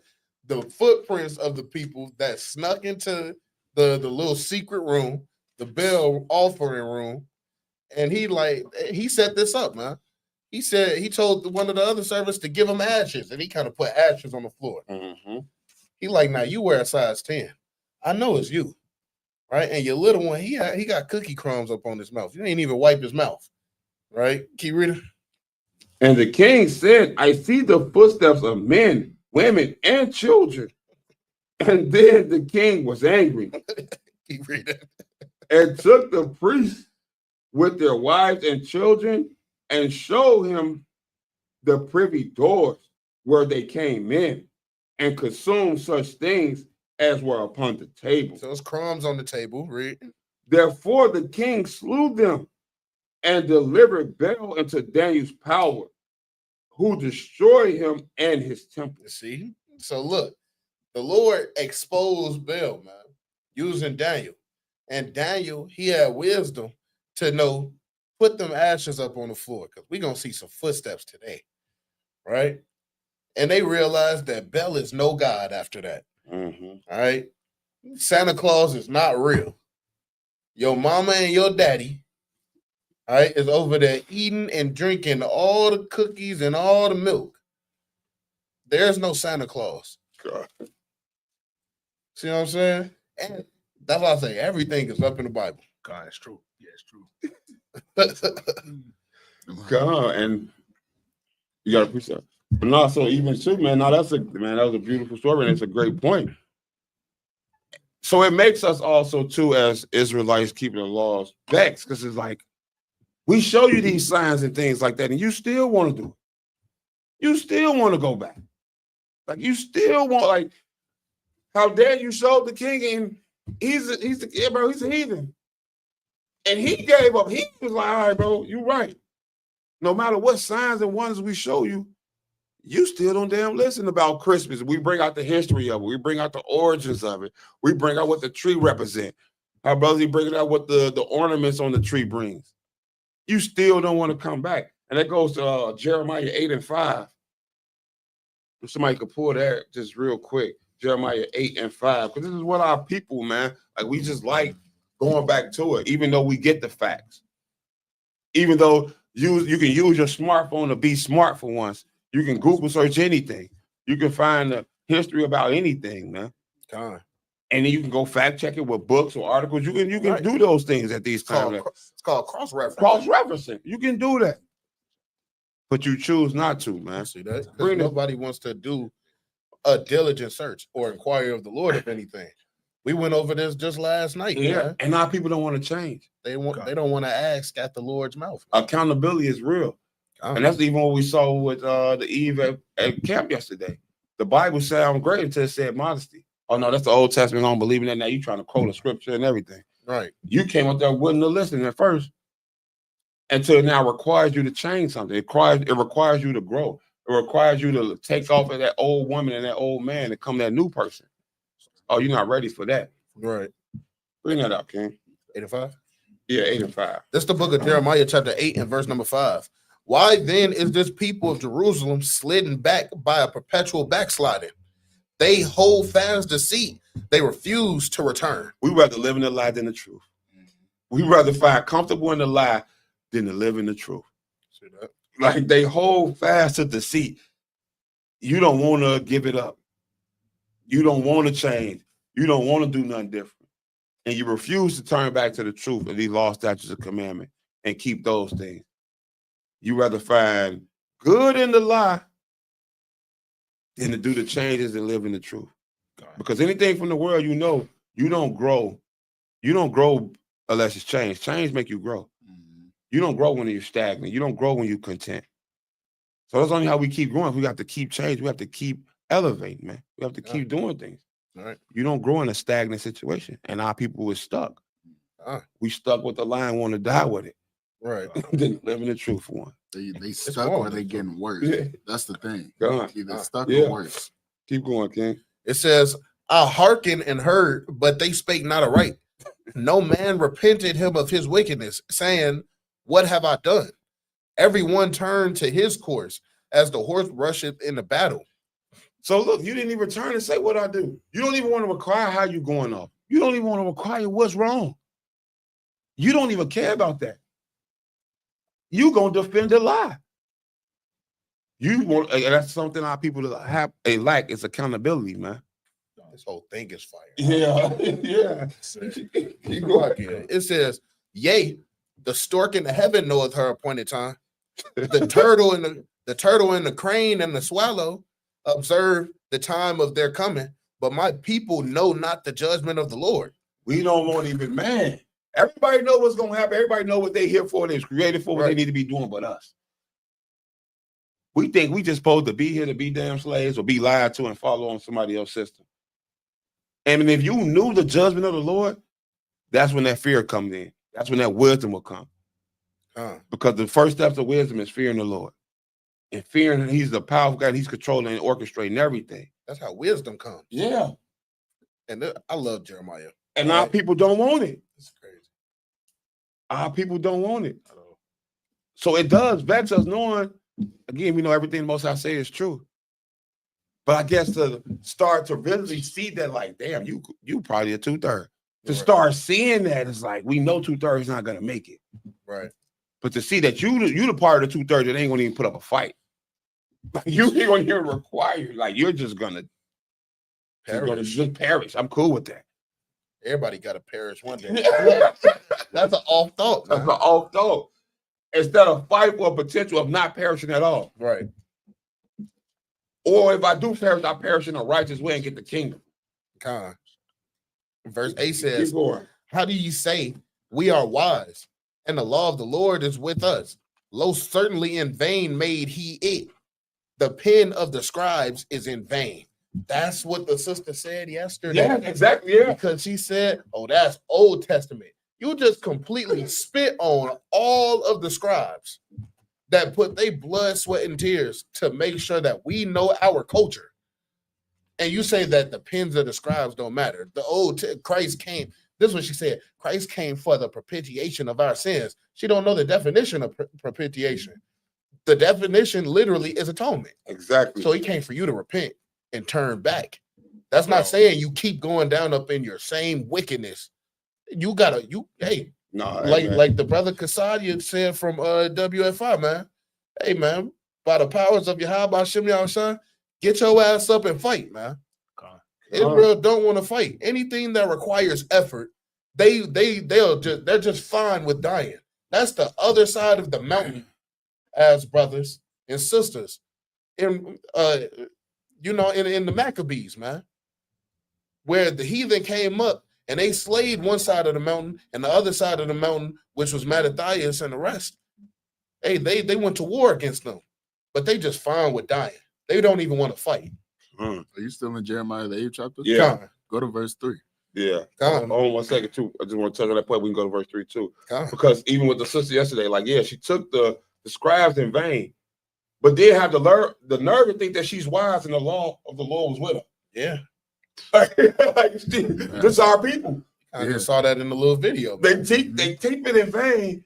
footprints of the people that snuck into the little secret room, the Bell offering room, and he set this up, man. He said he told one of the other servants to give him ashes, and he kind of put ashes on the floor. Mm-hmm. He like, now you wear a size 10. I know it's you, right? And your little one, he got cookie crumbs up on his mouth. You ain't even wipe his mouth, right? Keep reading. And the king said, I see the footsteps of men, women, and children. And then the king was angry. Keep reading. And took the priests with their wives and children and showed him the privy doors where they came in, and consumed such things as were upon the table. So it's crumbs on the table. Read. Therefore the king slew them and delivered Bel into Daniel's power, who destroyed him and his temple. See? So look, the Lord exposed Bel, man, using Daniel. And Daniel, he had wisdom to know, put them ashes up on the floor, because we're going to see some footsteps today, right? And they realized that Bel is no God after that. Mm-hmm. All right? Santa Claus is not real. Your mama and your daddy, all right, is over there eating and drinking all the cookies and all the milk. There's no Santa Claus. God. See what I'm saying? And that's why I say everything is up in the Bible. God, it's true. Yeah, it's true. God, and you got to appreciate it. But no, so even too, man, that was a beautiful story, and it's a great point. So it makes us also too, as Israelites, keeping the laws vexed, because it's like we show you these signs and things like that, and you still want to do it. You still want to go back. Like you still want, like, how dare you show the king, and he's a heathen. And he gave up. He was like, all right, bro, you're right. No matter what signs and wonders we show you, you still don't damn listen about Christmas. We bring out the history of it. We bring out the origins of it. We bring out what the tree represents. Our brothers, he bring out what the ornaments on the tree brings. You still don't want to come back. And that goes to Jeremiah 8 and 5. If somebody could pull that just real quick. Jeremiah 8 and 5. Because this is what our people, man, like we just like going back to it, even though we get the facts. Even though you can use your smartphone to be smart for once. You can Google search anything. You can find the history about anything, man. God. And then you can go fact check it with books or articles. You can Right. do those things at these times. It's called cross-reference. Cross-referencing. You can do that. But you choose not to, man. See that? Because nobody wants to do a diligent search or inquire of the Lord of anything. We went over this just last night. Yeah. Man. And our people don't want to change. They don't want to ask at the Lord's mouth. Accountability is real. And that's even what we saw with the Eve at camp yesterday. The Bible sounds great until it said modesty. Oh, no, that's the Old Testament. I don't believe in that. Now you're trying to quote a scripture and everything. Right. You came up there willing to listen at first until it now requires you to change something. It requires you to grow. It requires you to take off of that old woman and that old man and become that new person. Oh, you're not ready for that. Right. Bring that up, King. 8 and 5? Yeah, 8 and 5. This is the book of Jeremiah, chapter 8 and verse number 5. Why then is this people of Jerusalem slidden back by a perpetual backsliding? They hold fast deceit. They refuse to return. We rather live in the lie than the truth. We rather find comfortable in the lie than to live in the truth. See that? Like they hold fast to deceit. You don't want to give it up. You don't want to change. You don't want to do nothing different. And you refuse to turn back to the truth of these law, statutes, and commandments and keep those things. You rather find good in the lie than to do the changes and live in the truth. Because anything from the world, you don't grow. You don't grow unless it's change. Change make you grow. You don't grow when you're stagnant. You don't grow when you're content. So that's only how we keep growing. We have to keep changing. We have to keep elevating, man. We have to keep doing things. All right. You don't grow in a stagnant situation. And our people were stuck. We stuck with the line, want to die with it. Right. Then living the truth for one. They stuck or they getting worse. Yeah. That's the thing. Go on. Either stuck Yeah. or worse. Keep going, King. It says, I hearkened and heard, but they spake not aright. No man repented him of his wickedness, saying, what have I done? Everyone turned to his course as the horse rusheth in the battle. So look, you didn't even turn and say what I do. You don't even want to require how you going off. You don't even want to require what's wrong. You don't even care about that. You gonna defend a lie. You want, and that's something our people have a lack is accountability, man. This whole thing is fire. Yeah, yeah. Keep going. It says, yea, the stork in the heaven knoweth her appointed time. The turtle and the crane and the swallow observe the time of their coming, but my people know not the judgment of the Lord. We don't want even, man. Everybody know what's gonna happen. Everybody know what they're here for. They're created for what they need to be doing, but us. We think we just supposed to be here to be damn slaves or be lied to and follow on somebody else's system. And if you knew the judgment of the Lord, that's when that fear comes in. That's when that wisdom will come. Because the first steps of wisdom is fearing the Lord. And fearing he's the powerful God, he's controlling and orchestrating everything. That's how wisdom comes. Yeah. And I love Jeremiah. And our people don't want it. It's crazy. Our people don't want it. So it does vex us knowing, again, we know everything the Most High say is true. But I guess to start to really see that, like, damn, you probably a 2/3. To start seeing that, it's like, we know 2/3 is not going to make it. Right. But to see that you the part of the 2/3 that ain't going to even put up a fight. Like, you ain't going to even require, like, you're just going to just perish. I'm cool with that. Everybody got to perish one day. That's an off thought. That's an off thought. Instead of fight for a potential of not perishing at all. Right. Or if I do perish, I perish in a righteous way and get the kingdom. Verse 8 says, how do you say we are wise and the law of the Lord is with us? Lo, certainly in vain made he it. The pen of the scribes is in vain. That's what the sister said yesterday. Yeah, exactly. Yeah. Because she said, oh, that's Old Testament. You just completely spit on all of the scribes that put their blood, sweat, and tears to make sure that we know our culture. And you say that the pens of the scribes don't matter. Christ came. This is what she said. Christ came for the propitiation of our sins. She don't know the definition of propitiation. The definition literally is atonement. Exactly. So he came for you to repent and turn back. That's not saying you keep going down up in your same wickedness. You gotta, like the brother Kasadia said from WFI, man. Hey, man, by the powers of Yahweh Shem Yahushua, get your ass up and fight, man. Israel don't want to fight. Anything that requires effort, they're just fine with dying. That's the other side of the mountain, as brothers and sisters. In the Maccabees, man, where the heathen came up and they slayed one side of the mountain and the other side of the mountain, which was Mattathias and the rest. Hey, they went to war against them, but they just fine with dying. They don't even want to fight. Are you still in Jeremiah the 8th chapter? Yeah. Go to verse 3. Yeah. Hold on 1 second, too. I just want to touch on that point. We can go to verse 3, too. Because even with the sister yesterday, like, yeah, she took the scribes in vain, but then have the nerve to think that she's wise and the law of the Lord was with her. Yeah. This is our people. I just saw that in the little video. They keep it in vain,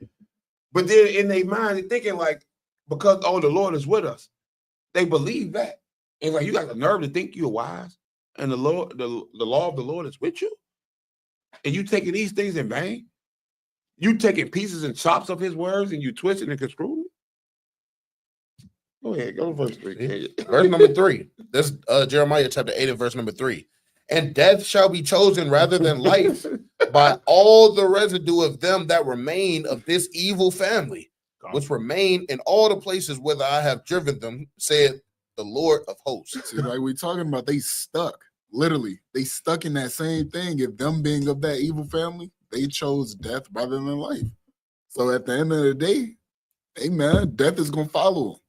but then in their mind, they're thinking like, because the Lord is with us. They believe that. And like, you got the nerve to think you're wise and the Lord, the law of the Lord is with you. And you taking these things in vain? You taking pieces and chops of his words and you twisting and construing? Go ahead, go to verse 3. Verse number 3. This Jeremiah chapter 8 and verse number 3. And death shall be chosen rather than life by all the residue of them that remain of this evil family. which remain in all the places whither I have driven them, said the Lord of hosts. See, like we talking about, they stuck. Literally, they stuck in that same thing. If them being of that evil family, they chose death rather than life. So at the end of the day, hey man, death is gonna follow them.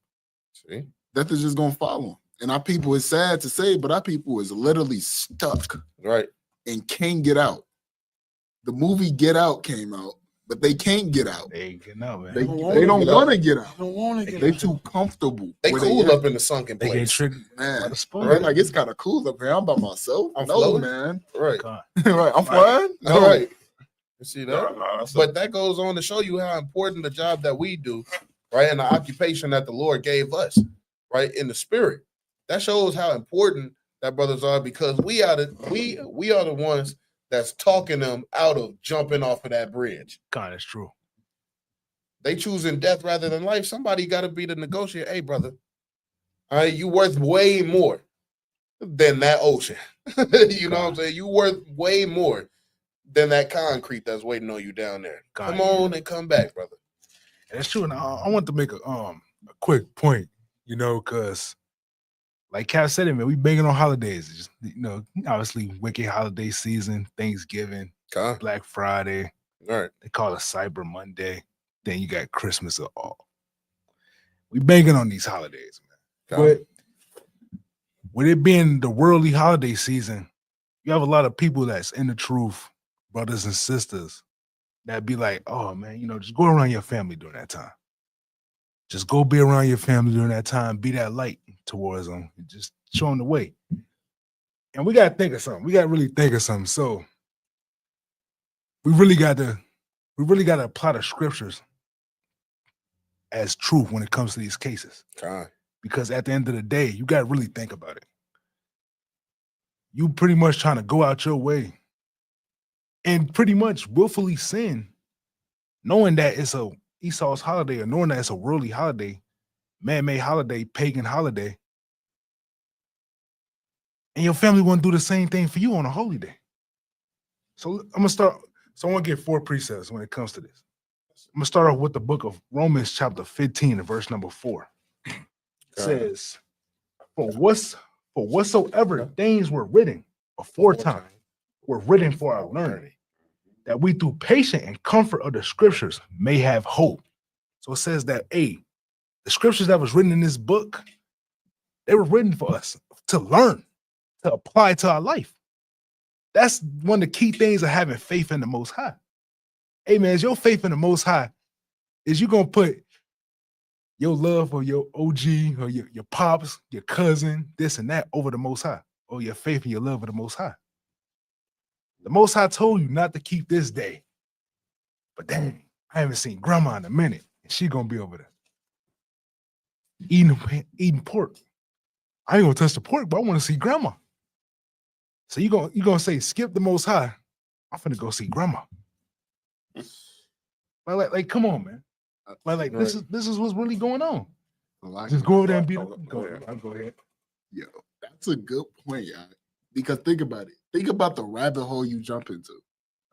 See? Death is just gonna follow them. And our people, is sad to say, but our people is literally stuck Right. and can't get out. The movie Get Out came out, but they can't get out. They ain't getting out, man. They wanna don't get out. want to get out. I don't want to get They out. too comfortable. They where cooled at. up in the sunken They get place. tricked by Man, the spoon. right? Like it's kind of cool up here. I'm by myself. I'm no, floating. man. Right. God. Right. I'm fine. All No. right. You see that? Nah, But that goes on to show you how important the job that we do, right? And the occupation that the Lord gave us, right? In the spirit. That shows how important that brothers are, because we are the ones that's talking them out of jumping off of that bridge. God, that's true. They choosing death rather than life. Somebody got to be the negotiator. Hey, brother, all right, you worth way more than that ocean. You know what I'm saying? You worth way more than that concrete that's waiting on you down there. God, Come on and come back, brother. And that's true. And I want to make a quick point, you know, because like Kat said it, man, we banging on holidays. It's just, you know, obviously wicked holiday season, Thanksgiving, Okay. Black Friday. All right. They call it Cyber Monday. Then you got Christmas or all. We banging on these holidays, man. Okay. But with it being the worldly holiday season, you have a lot of people that's in the truth, brothers and sisters, that be like, oh man, you know, just go around your family during that time. Just go be around your family during that time. Be that light towards them. Just show them the way. And we got to think of something. We got to really think of something. So we really got to apply the scriptures as truth when it comes to these cases. Okay. Because at the end of the day, you got to really think about it. You pretty much trying to go out your way and pretty much willfully sin, knowing that it's a Esau's holiday, or knowing that it's a worldly holiday, man-made holiday, pagan holiday, and your family won't do the same thing for you on a holy day. So I'm gonna start. So I want to get 4 precepts when it comes to this. I'm gonna start off with the book of Romans, chapter 15, and verse number 4. It says, For whatsoever things were written aforetime were written for our learning, that we through patience and comfort of the scriptures may have hope. So it says that the scriptures that was written in this book, they were written for us to learn, to apply to our life. That's one of the key things of having faith in the Most High. Hey man, is your faith in the Most High, is you gonna put your love for your OG or your pops, your cousin, this and that over the Most High, or your faith and your love of the Most High? The Most High told you not to keep this day, but dang, I haven't seen grandma in a minute, and she gonna be over there eating pork. I ain't gonna touch the pork, but I want to see grandma. So you gonna say skip the Most High? I'm finna go see grandma. Like come on, man. Like this is what's really going on. Just go over there and beat up. Go ahead. Yo, that's a good point, y'all. Because think about it. Think about the rabbit hole you jump into,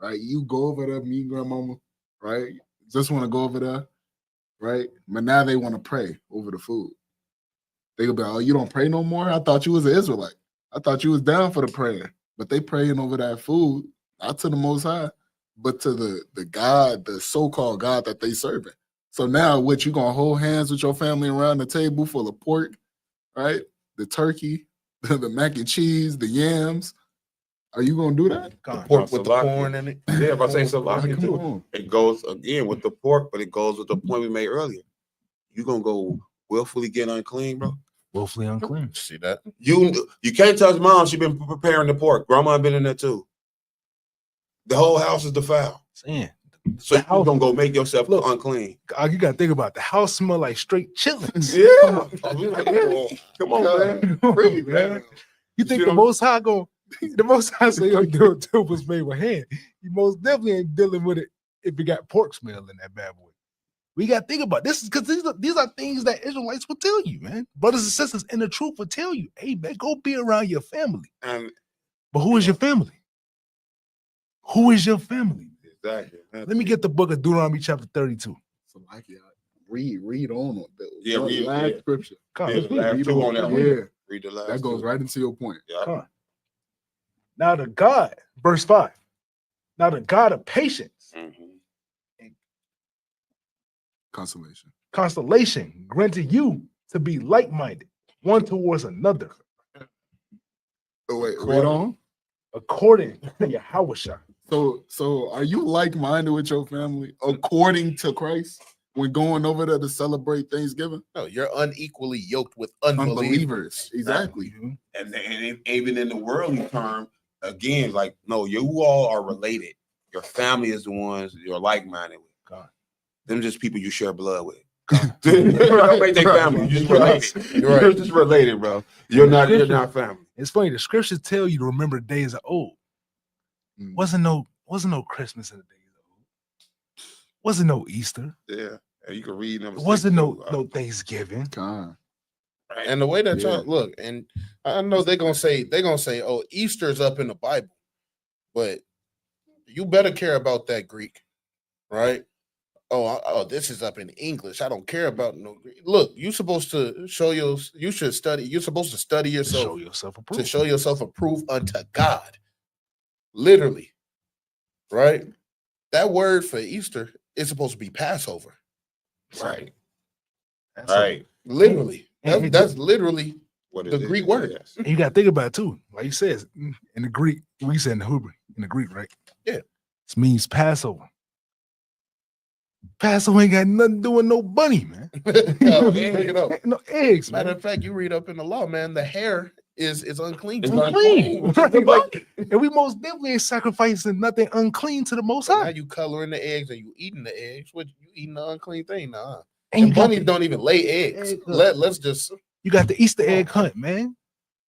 right? You go over there, meet grandmama, right? Just want to go over there, right? But now they want to pray over the food. They go be like, oh, you don't pray no more? I thought you was an Israelite. I thought you was down for the prayer. But they praying over that food, not to the Most High, but to the God, the so-called God that they serving. So now what, you gonna hold hands with your family around the table full of pork, right? The turkey, the mac and cheese, the yams. Are you gonna do that? The pork with the corn in it. Yeah, if I say so, Come on. it goes again with the pork, but it goes with the point we made earlier. You gonna go willfully get unclean, bro? Willfully unclean. See that? You can't touch mom. She been preparing the pork. Grandma been in there too. The whole house is defiled. Saying. So you gonna go make yourself unclean. You gotta think about it. The house smell like straight chitlins. Yeah. Come on, man. Really, man. You think the Most High the Most High say yo, do was made with hand. You most definitely ain't dealing with it if you got pork smell in that bad boy. We got to think about this, because these are things that Israelites will tell you, man. Brothers and sisters in the truth will tell you, hey man, go be around your family. But who is your family? Who is your family? Exactly. Let me get the book of Deuteronomy chapter 32. So like, yeah, read on the Yeah, read, last yeah. scripture. Come, Yeah, let's the read it. last two on that one. Yeah, Read the last that goes two. right into your point. Yeah. Come on. Now the God, verse 5. Now the God of patience, Mhm. Consolation. granted you to be like-minded, one towards another, Oh, wait, read on. according to Yahushua. So are you like-minded with your family according to Christ when going over there to celebrate Thanksgiving? No, you're unequally yoked with unbelievers. Unbelievers, exactly. And even in the worldly term, again, like, no, you all are related. Your family is the ones you're like-minded with. God. Them just people you share blood with. Don't make their family. You just related. You're You're just related, bro. You're not family. It's funny. The scriptures tell you to remember the days of old. Wasn't no Christmas in the days of old. Wasn't no Easter. Yeah. And you can read them. Wasn't no Thanksgiving. God. And the way that Yeah. y'all look, and I know they're gonna say, oh, Easter's up in the Bible, but you better care about that Greek, right? Oh, this is up in English. I don't care about no Greek. Look, you're supposed to you should study. You're supposed to study yourself Show yourself to approved. show yourself approved unto God. Literally, right? That word for Easter is supposed to be Passover. Right. That's Right. Literally. And That's literally What the it Greek is, word. yes. And you got to think about it too. Like he says in the Greek, we said in the Hebrew, in the Greek, right? Yeah. This means Passover. Passover ain't got nothing to do with no bunny, man. Pick it up. Ain't no eggs, Matter man. of fact, you read up in the law, man, the hair is unclean. It's Unclean. unclean. Right? Like, and we most definitely ain't sacrificing nothing unclean to the Most So now High. you coloring the eggs and you eating the eggs. What you eating the unclean thing? Nah. And you And got, bunnies don't even lay eggs. Egg hunt. Let's just you got the Easter egg hunt, man.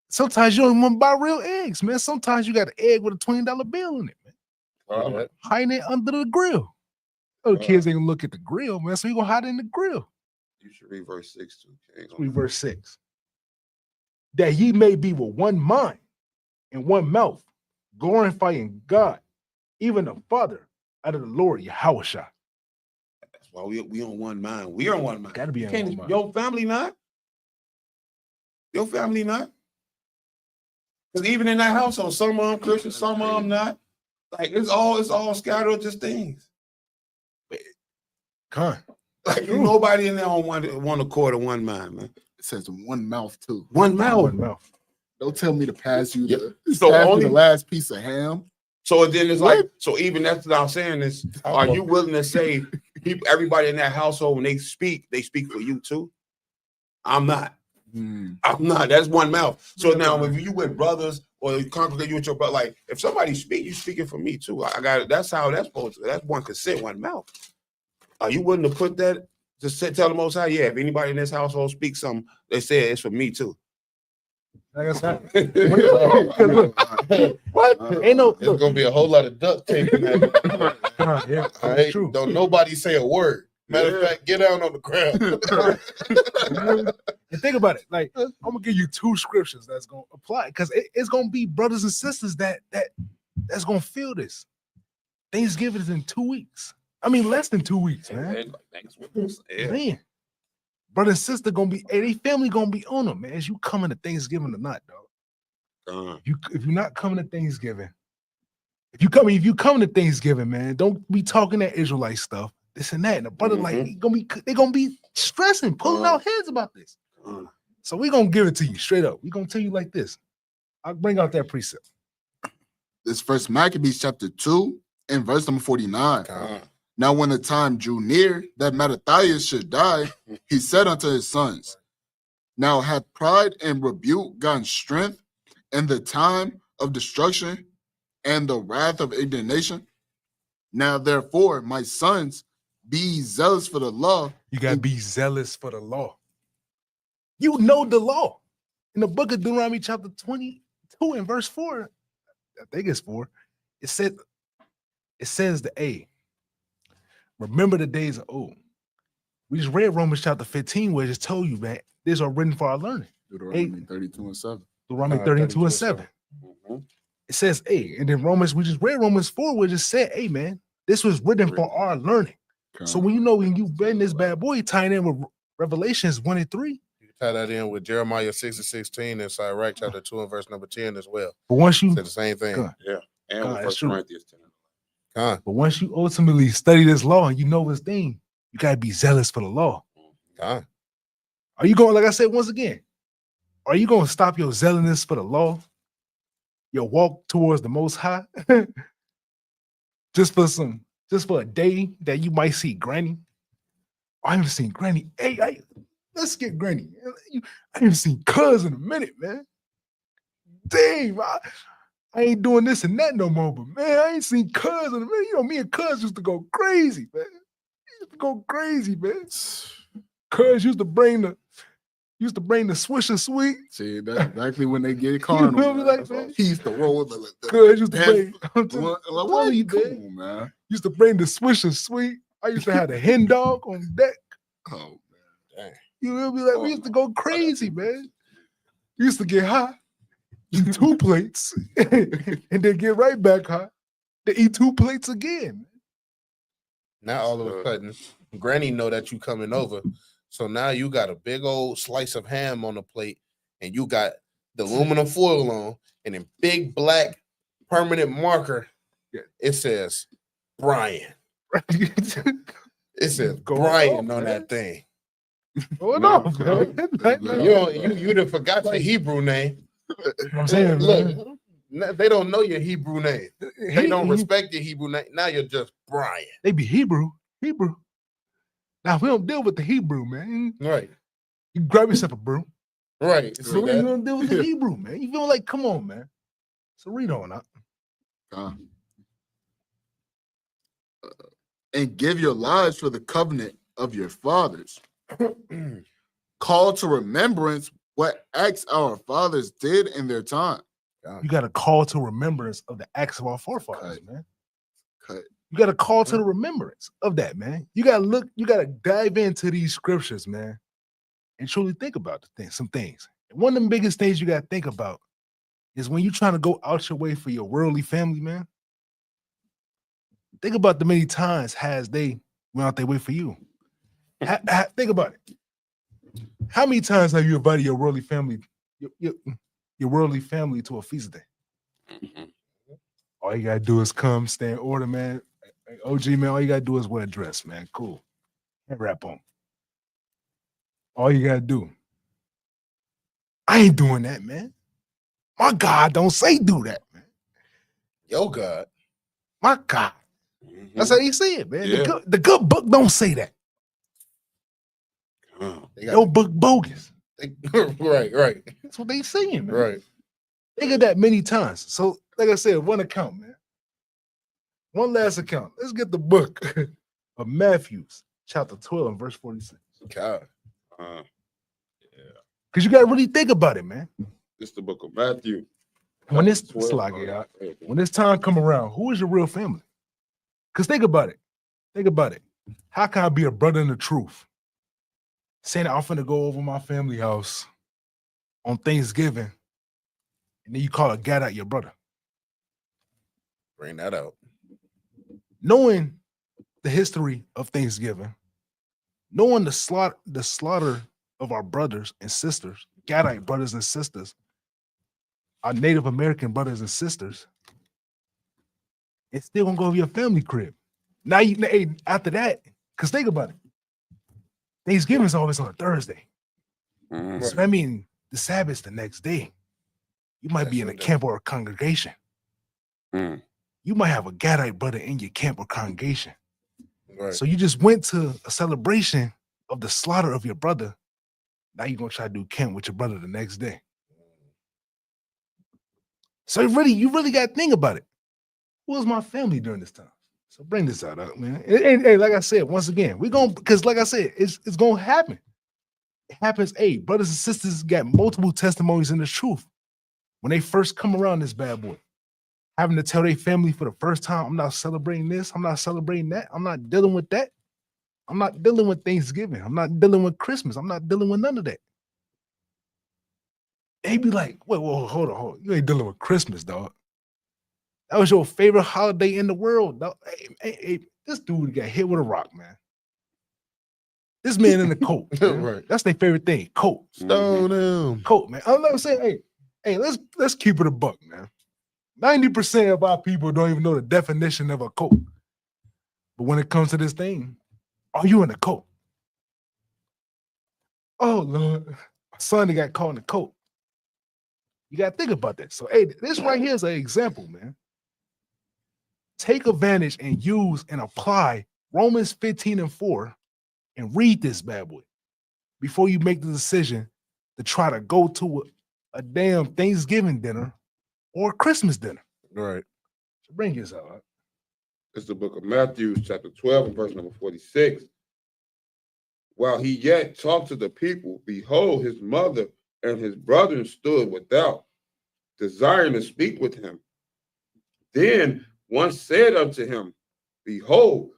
Sometimes you don't even want to buy real eggs, man. Sometimes you got an egg with a $20 bill in it, man. Hiding it under the grill. Oh, the kids ain't gonna look at the grill, man. So you gonna hide it in the grill. You should read verse 6 too. King. Read verse 6. That ye may be with one mind and one mouth, glorifying God, even the Father, out of the Lord Yahushua. That's why we on one mind. We are on one mind. Gotta be You on can't- one mind. Your family not. Your family not. Because even in that household, some of them Christian, some of them not. Like it's all scattered just things. Con. Like nobody in there on one accord or one mind, man. It says one mouth too. One mouth. One mouth. Don't tell me to pass you So pass you only the last piece of ham. so then it's What? like so even that's what I'm saying is are you willing to say everybody in that household when they speak for you too? I'm not. I'm not. That's one mouth. So now if you with brothers or you congregate you with your brother, like if somebody speak, you speaking for me too. I got it. That's how that's supposed to. That's one consent, one mouth. Are you willing to put that? Just tell the Most High, yeah. If anybody in this household speaks something, they say it's for me too. Like I said, what? Ain't no There's gonna be a whole lot of duct tape in that. Con, yeah, All that's right? true. Don't nobody say a word. Matter of fact, get down on the ground. And think about it. Like, I'm gonna give you two scriptures that's gonna apply because it's gonna be brothers and sisters that's gonna feel this. Thanksgiving is in 2 weeks. I mean, less than 2 weeks, man. Man, brother and sister gonna be, they family gonna be on them, man. As you coming to Thanksgiving or not, dog. If you're not coming to Thanksgiving, if you coming to Thanksgiving, man, don't be talking that Israelite stuff, this and that. And the brother like they gonna be stressing, pulling out heads about this. So we gonna give it to you straight up. We gonna tell you like this. I'll bring out that precept. This first Maccabees chapter 2 and verse number 49. Now, when the time drew near that Mattathias should die, he said unto his sons, now hath pride and rebuke gotten strength in the time of destruction and the wrath of indignation? Now, therefore, my sons, be ye zealous for the law. You gotta be zealous for the law. You know the law. In the book of Deuteronomy, chapter 22 and verse 4, I think it's 4, it says the A. Remember the days of old. We just read Romans chapter 15, where it just told you, man, these are written for our learning. Deuteronomy 32 and 7. Deuteronomy 32 and 7. It says A. And then we just read Romans 4, where it just said, hey, man, this was written for our learning. So when you've been this bad boy, tying in with Revelations 1 and 3. You can tie that in with Jeremiah 6 and 16 and Sirach chapter 2 and verse number 10 as well. But once you Said the same thing. God, Yeah. And with that's First true. Corinthians 10. But once you ultimately study this law and you know this thing, you gotta be zealous for the law. Con. Are you going, like I said once again, are you going to stop your zealousness for the law, your walk towards the Most High, just for a day that you might see Granny? I haven't seen Granny. Hey, let's get Granny. I haven't seen Cuz in a minute, man. Damn, I ain't doing this and that no more, but man, I ain't seen Cuz in a minute. You know, me and Cuz used to go crazy, man. Cuz used to bring the Swisher Sweet. See, that's exactly when they get carnal. feel me, man. like, man? He used to roll with the Cuz used to That's- bring. I'm what? telling you, Come man. on, man. Used to bring the Swisher Sweet. I used to have the hen dog on deck. Oh, man. You feel me? Like we used to go crazy, man. We used to get high, eat 2 plates, and then get right back high. They eat 2 plates again. Now all of a sudden, Granny know that you coming over. So now you got a big old slice of ham on the plate, and you got the aluminum foil on, and in big black permanent marker, it says Brian. It says Going Brian off, on man. that thing. Oh No, no, man. You done forgot your Hebrew name. I'm saying, Look, man. they don't know your Hebrew name. They don't respect your Hebrew name. Now you're just Brian. They be Hebrew. Now we don't deal with the Hebrew, man. Right. You grab yourself a brew. Right. So we don't deal with the Hebrew, man. You feel like, come on, man. So read on up. And give your lives for the covenant of your fathers. Call to remembrance what acts our fathers did in their time. You got to call to remembrance of the acts of our forefathers, man. Cut. You got to call to the remembrance of that, man. You got to look, you got to dive into these scriptures, man, and truly think about some things. And one of the biggest things you got to think about is when you're trying to go out your way for your worldly family, man. Think about the many times has they went out their way for you. Think about it. How many times have you invited your worldly family, your worldly family to a feast day? Mhm. All you gotta do is come, stay in order, man. OG, man, all you gotta do is wear a dress, man. Cool. And rap on. All you gotta do. I ain't doing that, man. My God don't say do that, man. Yo, God. My God. Mhm. That's how you say it, man. Yeah. The good book don't say that. Oh. Your book bogus. Right. That's what they saying, man. Right. Think of that many times. So, like I said, one account, man. One last account. Let's get the book of Matthew, chapter 12, and verse 46. God. Because you got to really think about it, man. It's the book of Matthew. When this Chapter 12. when this time come around, who is your real family? Because think about it. Think about it. How can I be a brother in the truth? Saying I'm finna go over my family house on Thanksgiving, and then you call a gat out your brother. Bring that out. Knowing the history of Thanksgiving, knowing the slaughter of our brothers and sisters, Gadite brothers and sisters, our Native American brothers and sisters, it's still gonna go over your family crib. Now after that, because think about it. Thanksgiving is always on a Thursday. Mhm. So that means the Sabbath's the next day. You might be in a camp or a congregation. Mm. You might have a Gadite brother in your camp or congregation. Right. So you just went to a celebration of the slaughter of your brother. Now you're gonna try to do camp with your brother the next day. So you really got to think about it. Who was my family during this time? So bring this out, man. And like I said, once again, we're gonna, because like I said, it's gonna happen. It happens. Hey, brothers and sisters got multiple testimonies in the truth. When they first come around this bad boy, having to tell their family for the first time, I'm not celebrating this, I'm not celebrating that, I'm not dealing with that. I'm not dealing with Thanksgiving. I'm not dealing with Christmas. I'm not dealing with none of that. They be like, wait, hold on. You ain't dealing with Christmas, dog. That was your favorite holiday in the world, dog. Hey, this dude got hit with a rock, man. This man in the coat. Man. Right. That's their favorite thing. Coat. Stone him. Coat, man. I'm not saying, hey, let's keep it a buck, man. 90% of our people don't even know the definition of a coat. But when it comes to this thing, are you in a coat? Oh Lord, my son he got caught in a coat. You gotta think about that. So, hey, this right here is an example, man. Take advantage and use and apply Romans 15:4 and read this bad boy before you make the decision to try to go to a damn Thanksgiving dinner or a Christmas dinner. Right. So bring this out. Right? It's the book of Matthew, chapter 12, and verse number 46. While he yet talked to the people, behold, his mother and his brethren stood without, desiring to speak with him. Then one said unto him, behold,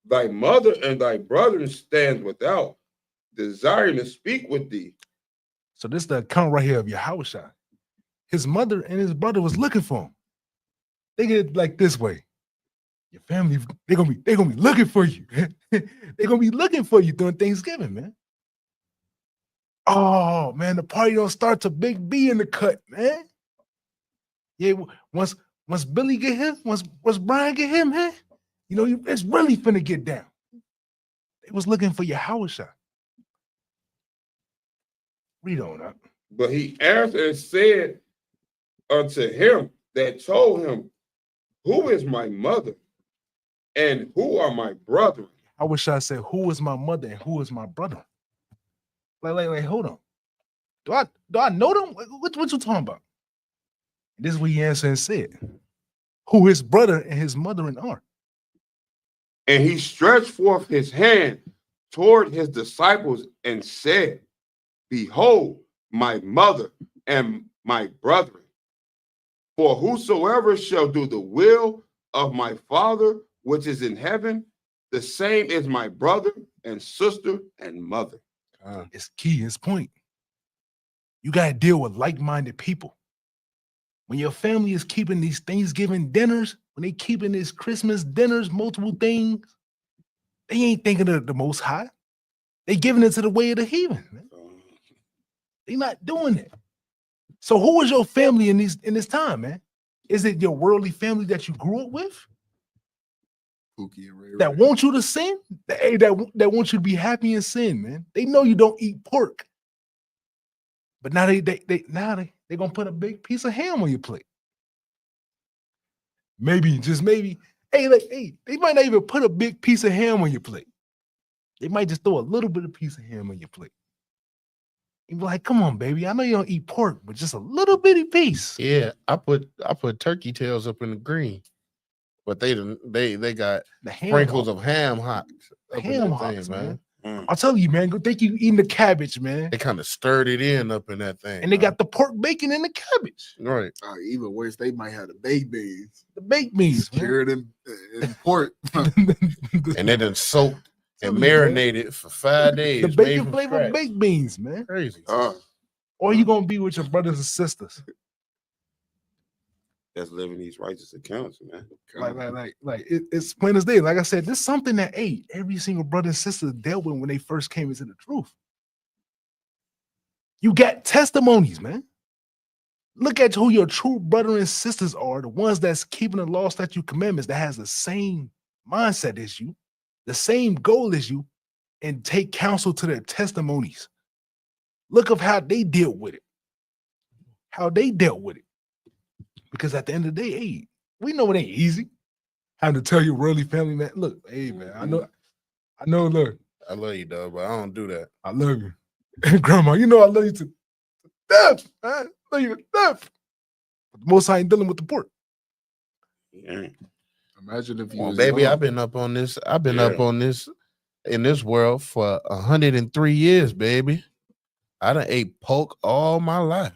thy mother and thy brethren stand without, desiring to speak with thee. So this is the account right here of Yahushua. His mother and his brother was looking for him. Think of it like this way. Your family, they're gonna be looking for you. They're gonna be looking for you during Thanksgiving, man. Oh man, the party don't start till Big B in the cut, man. Yeah, once Billy get him, once Brian get him, man, you know, it's really finna get down. They was looking for Yahushua. Read on up. But he answered and said unto him that told him, who is my mother and who are my brethren? I wish I said, who is my mother and who is my brother? Like, hold on. Do I know them? What you talking about? This is what he answered and said. Who his brother and his mother are. And he stretched forth his hand toward his disciples and said, behold, my mother and my brethren. For whosoever shall do the will of my Father which is in heaven, the same is my brother and sister and mother. It's key, it's point. You got to deal with like-minded people. When your family is keeping these Thanksgiving dinners, when they keeping these Christmas dinners, multiple things, they ain't thinking of the Most High. They giving it to the way of the heathen. Man. They not doing it. So who is your family in this time, man? Is it your worldly family that you grew up with? That want you to sin? That want you to be happy in sin, man. They know you don't eat pork. But now they're gonna put a big piece of ham on your plate. Maybe, just maybe. Hey, they might not even put a big piece of ham on your plate. They might just throw a little bit of piece of ham on your plate. You be like, come on, baby. I know you don't eat pork, but just a little bitty piece. Yeah, I put turkey tails up in the green, but they got The sprinkles of ham hocks. Ham hocks, man. I'll tell you, man. Go think you eating the cabbage, man. They kind of stirred it in up in that thing, and they got the pork bacon in the cabbage. Right. Even worse, they might have the baked beans. The baked beans, cured in pork, and they done soaked and marinated for 5 days. The bacon flavored baked beans, man. Crazy. Or you gonna be with your brothers and sisters. That's living these righteous accounts, man. It's plain as day. Like I said, this is something that every single brother and sister dealt with when they first came into the truth. You got testimonies, man. Look at who your true brother and sisters are, the ones that's keeping the law, statute, commandments, that has the same mindset as you, the same goal as you, and take counsel to their testimonies. Look of how they dealt with it. Because at the end of the day, we know it ain't easy. Having to tell your worldly family, man, look, man, I know, look. I love you, dog, but I don't do that. I love you. Grandma, you know I love you to death, man. I love you to death. But the most I ain't dealing with the pork. Yeah. Imagine if you baby, I've been up on this in this world for 103 years, baby. I done ate pork all my life.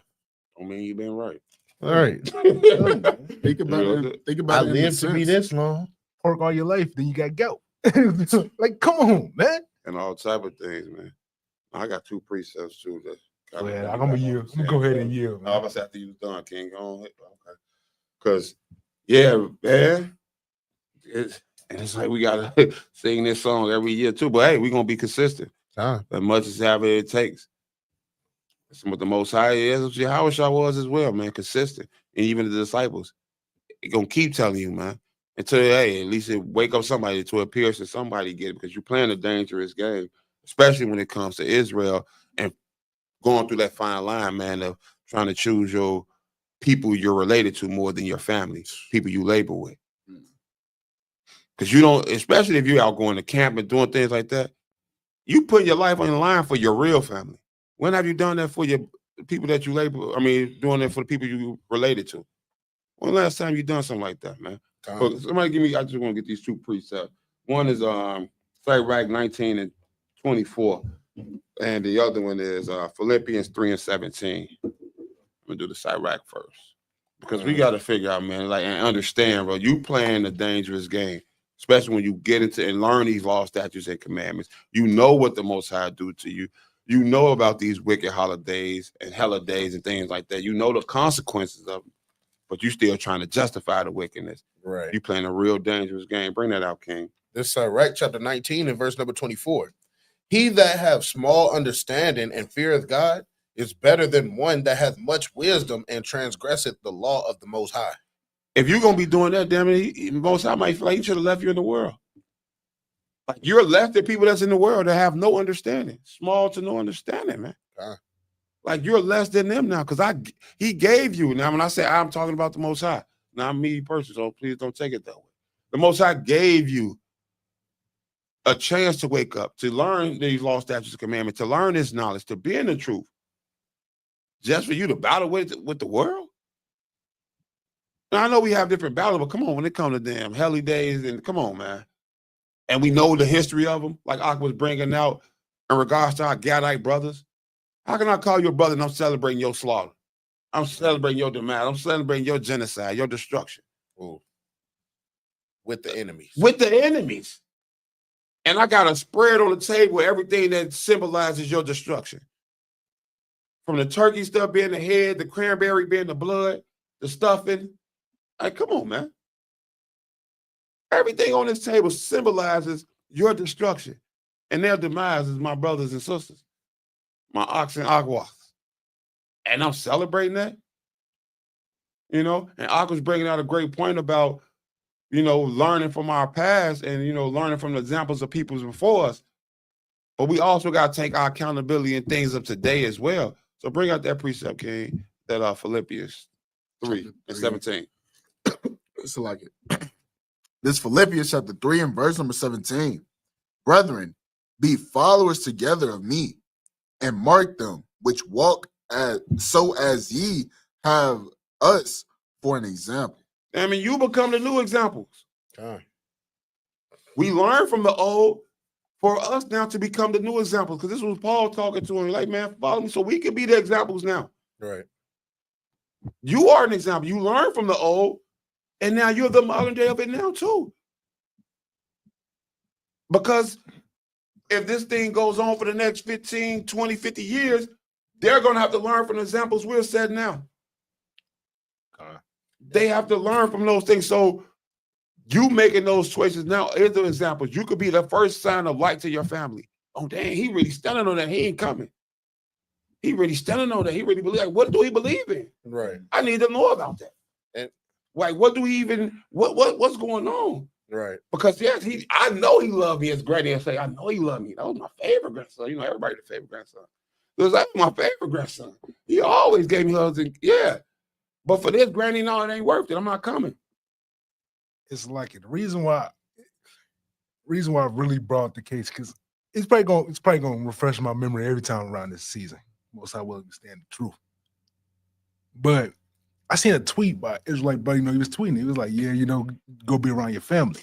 I mean, you've been right. All right. Think about it. I lived to be this long. Pork all your life, then you got gout. Like, come on, man. And all type of things, man. I got 2 precepts too. I'm gonna yield. I'm gonna go ahead and yield. I was after you done, King. Go on. Okay. Because, yeah, man. It's like we gotta sing this song every year too. But hey, we're gonna be consistent. As much as however it takes. That's what the Most High is. Yahushua was as well, man, consistent. And even the disciples, it gonna keep telling you, man, until hey, at least it wake up somebody to appear to somebody get it, because you're playing a dangerous game, especially when it comes to Israel and going through that fine line, man, of trying to choose your people you're related to more than your family, people you labor with. Because you don't, especially if you're out going to camp and doing things like that, you put your life on the line for your real family. When have you done that for your people that you labor? I mean, doing that for the people you related to. When last time you done something like that, man? So somebody give me, I just want to get these two precepts. One is Sirach 19 and 24. And the other one is Philippians 3 and 17. I'm gonna do the Sirach first. Because we got to figure out, man, like, and understand, bro, you playing a dangerous game, especially when you get into and learn these law, statutes, and commandments. You know what the Most High do to you. You know about these wicked holidays and holidays and things like that. You know the consequences of them, but you still trying to justify the wickedness. Right. You playing a real dangerous game. Bring that out, King. This Sirach chapter 19 and verse number 24. He that have small understanding and feareth God is better than one that hath much wisdom and transgresseth the law of the Most High. If you're gonna be doing that, damn it, Most High might feel like he should have left you in the world. Like you're left to people that's in the world that have no understanding, small to no understanding, man. Like you're less than them now, because he gave you. Now, when I say I'm talking about the Most High, not me personally, so please don't take it that way. The Most High gave you a chance to wake up, to learn these law, statutes, and commandments, to learn this knowledge, to be in the truth. Just for you to battle with the world? Now, I know we have different battles, but come on, when it comes to damn helly days, and come on, man. And we know the history of them, like Ak was bringing out in regards to our Gadite brothers. How can I call you a brother and I'm celebrating your slaughter? I'm celebrating your demise. I'm celebrating your genocide, your destruction. Ooh. With the enemies. With the enemies. And I got a spread on the table, everything that symbolizes your destruction. From the turkey stuff being the head, the cranberry being the blood, the stuffing. Like, come on, man. Everything on this table symbolizes your destruction. And their demise is my brothers and sisters, my ox and agwas. And I'm celebrating that. You know, and Ak was bringing out a great point about, you know, learning from our past and, you know, learning from the examples of people before us. But we also got to take our accountability in things of today as well. So bring out that precept, King, that Philippians 3 and 17. So like it. This Philippians chapter 3 and verse number 17. Brethren, be followers together of me, and mark them which walk as ye have us for an example. I mean, you become the new examples. We learn from the old for us now to become the new examples, because this was Paul talking to him, like, man, follow me so we can be the examples now. Right. You are an example. You learn from the old, and now you're the modern day of it now too. Because if this thing goes on for the next 15, 20, 50 years, they're going to have to learn from the examples we're setting now. They have to learn from those things. So you making those choices now is the examples. You could be the first sign of light to your family. Oh, dang, he really standing on that. He ain't coming. He really standing on that. He really believe. Like, what do he believe in? Right. I need to know about that. And like, what do we even, what's going on? Right. Because yes, I know he loved me, as Granny would say. I know he loved me. That was my favorite grandson. You know, everybody's favorite grandson. It was like my favorite grandson. He always gave me hugs and yeah. But for this, Granny, no, it ain't worth it. I'm not coming. It's like it. The reason why I really brought the case, because it's probably gonna refresh my memory every time around this season. Most I will understand the truth. But I seen a tweet by Israelite buddy, you know, he was tweeting. He was like, yeah, you know, go be around your family.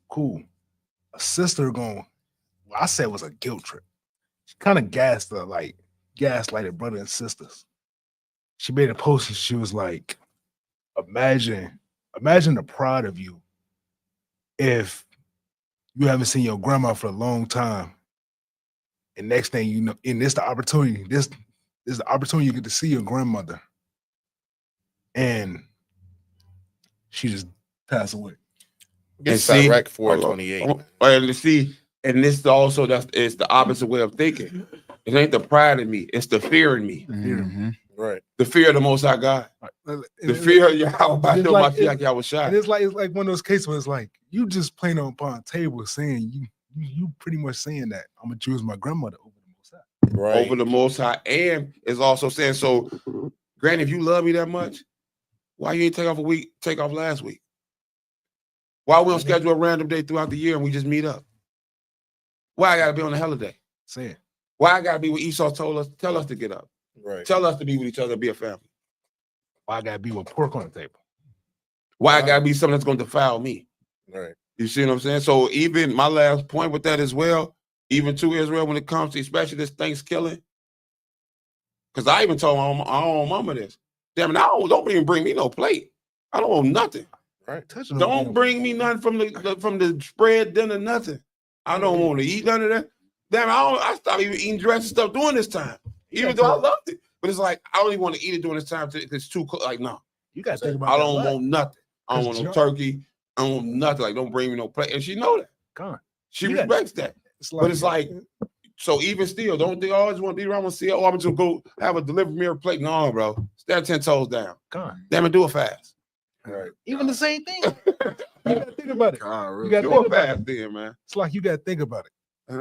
Cool. A sister going, well, I said it was a guilt trip. She kind of gaslighted brother and sisters. She made a post and she was like, imagine the pride of you if you haven't seen your grandma for a long time. And next thing you know, and this the opportunity, this is the opportunity you get to see your grandmother. And she just passed away. Get Sirach 4:28. And see, And this also it's the opposite way of thinking. It ain't the pride in me, it's the fear in me. Mhm. Right. The fear of the Most High God. The fear of Yahweh. it's My like- fear like Yahweh shot. And it's like one of those cases where it's like you just plain on upon table saying you pretty much saying that I'm gonna choose my grandmother over the Most High. Right. Over the Most High, and it's also saying, so granted, if you love me that much, why you ain't take off last week? Why we don't schedule a random day throughout the year and we just meet up? Why I gotta be on a holiday? Say it. Why I gotta be what Esau tell us to get up? Right. Tell us to be with each other, be a family. Why I gotta be with pork on the table? Why I gotta be something that's gonna defile me? Right. You see what I'm saying? So even my last point with that as well, even to Israel when it comes to especially this Thanksgiving, because I even told my own mama this. Damn it, don't even bring me no plate. I don't want nothing. Right. Don't bring me nothing from the spread dinner, nothing. I don't want to eat none of that. Damn, I stopped even eating dressed stuff during this time, even though I loved it. But it's like I don't even want to eat it during this time because it's too cold. Like no, You gotta think about I that don't lot. want nothing. I don't want no turkey. I don't want nothing. Like don't bring me no plate, and she know that. Come on. She Yeah. respects that. But it's like, so even still, don't they always want to be around and see, oh, I'm just go have a delivered me a plate? No, bro. Stand 10 toes down. Come on. Damn it, do it fast. Right. Even the same thing. You gotta think about it. God, You gotta Do think it about fast it. then, man. It's like you gotta think about it. And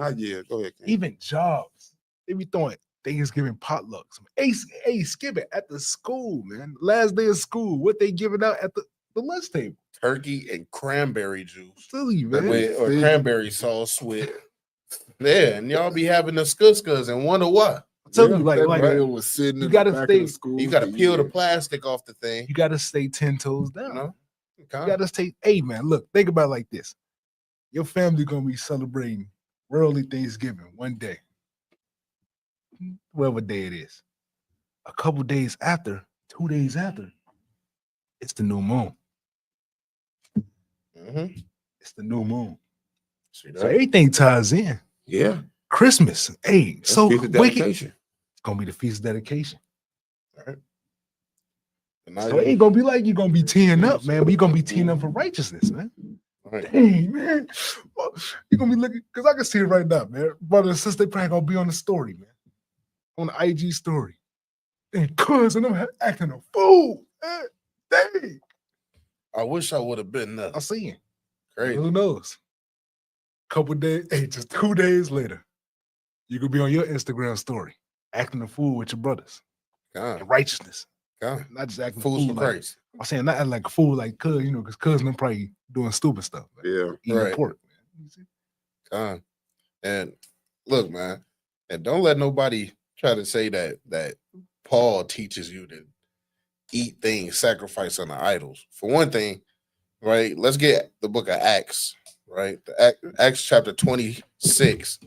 go ahead, Ken. Even jobs, they be throwing Thanksgiving potlucks. Hey, skip it at the school, man. Last day of school, what they giving out at the lunch table? Turkey and cranberry juice Silly, man. or cranberry sauce with. Yeah, and y'all be having the skuskas and wonder what. I tell you, like it was sitting you in gotta the back stay- of the school. You got to for peel the years. plastic off the thing. you gotta stay 10 toes down. You know? You gotta stay. Hey, man, look, think about it like this. Your family gonna be celebrating worldly Thanksgiving one day, whatever day it is. A couple days after, 2 days after, it's the new moon. Mm-hmm. It's the new moon. See So everything ties in. Yeah. Christmas. Hey, That's so feast of wicked. dedication. It's gonna be the feast of dedication. And now So it ain't gonna be like you're gonna be teeing up, man, but you're gonna be teeing up for righteousness, man. Right. Dang, man. Well, you're gonna be looking, because I can see it right now, man. Brother and sister, they probably gonna be on the story, man. On the IG story. And cousin, I'm acting a fool. Man. Dang. I wish I would have been there. I see it. Crazy. Who knows? Couple days, hey, just 2 days later, you could be on your Instagram story, acting a fool with your brothers. God, And righteousness. God. Not just acting a Fools fool for like, Christ. I'm saying not acting like a fool like cuz, because cousin them probably doing stupid stuff. Man. Yeah. Eating Right. pork, man. You see? God. And look, man, and don't let nobody try to say that Paul teaches you to eat things sacrificed on the idols. For one thing, right? Let's get the book of Acts, right? Acts chapter 26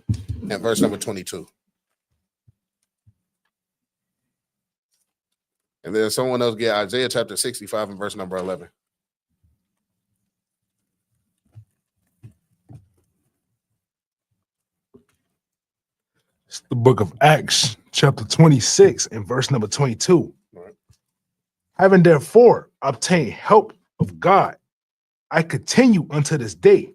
and verse number 22. And then someone else get Isaiah chapter 65 and verse number 11. It's the book of Acts, chapter 26, and verse number 22. Right. Having therefore obtained help of God, I continue unto this day,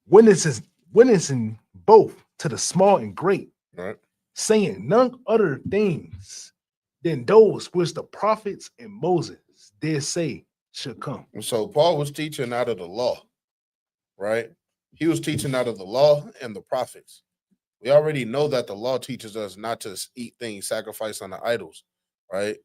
witnessing both to the small and great, Right. saying none other things than those which the prophets and Moses did say should come. And so Paul was teaching out of the law, right? He was teaching out of the law and the prophets. We already know that the law teaches us not to eat things sacrificed on the idols, right?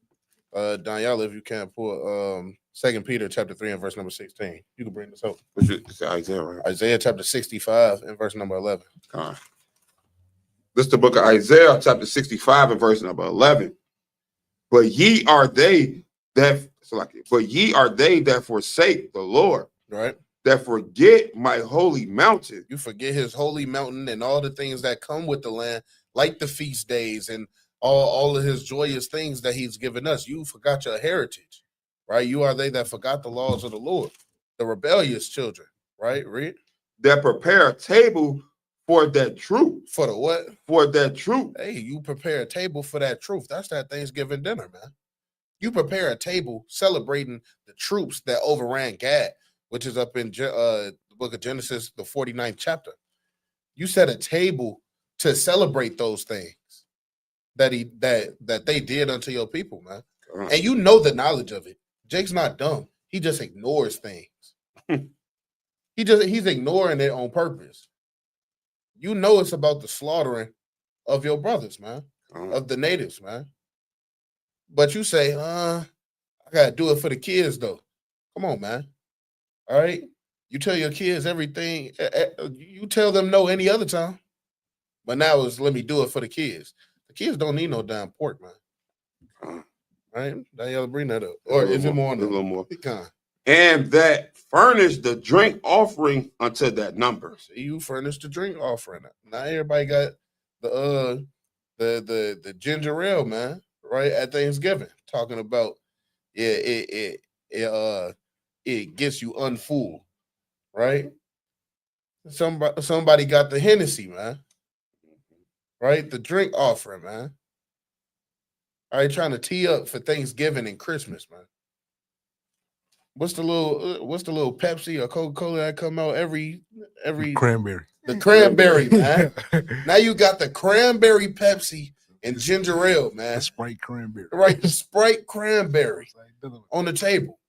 Danielle, if you can pull 2 Peter chapter 3 and verse number 16. You can bring this up. It's Isaiah, right? Isaiah chapter 65 and verse number 11. God. This is the book of Isaiah, chapter 65 and verse number 11. But ye are they that forsake the Lord, Right? that forget my holy mountain. You forget his holy mountain and all the things that come with the land, like the feast days and all of his joyous things that he's given us. You forgot your heritage, right? You are they that forgot the laws of the Lord, the rebellious children, right? Read. That prepare a table for that truth. For the what? For that truth. Hey, you prepare a table for that truth. That's that Thanksgiving dinner, man. You prepare a table celebrating the troops that overran Gad, which is up in the book of Genesis, the 49th chapter. You set a table to celebrate those things that they did unto your people, man. And you know the knowledge of it. Jake's not dumb. He just ignores things. He's ignoring it on purpose. You know it's about the slaughtering of your brothers, man, of the natives, man. But you say, I gotta do it for the kids, though. Come on, man. All right. You tell your kids everything. You tell them no any other time. But now it's let me do it for the kids. The kids don't need no damn pork, man. Right? Y'all bring that up. Or is it more on a little more? Pecan. And that furnish the drink offering unto that number. See, you furnish the drink offering. Now everybody got the ginger ale, man, right at Thanksgiving, talking about it gets you unfull, right? Somebody got the Hennessy, man, right? The drink offering, man. All right, trying to tee up for Thanksgiving and Christmas, man. What's the little Pepsi or Coca-Cola that come out every Cranberry. The cranberry, man. Now you got the cranberry Pepsi and ginger ale, man. The Sprite cranberry. Right, the Sprite cranberry on the table.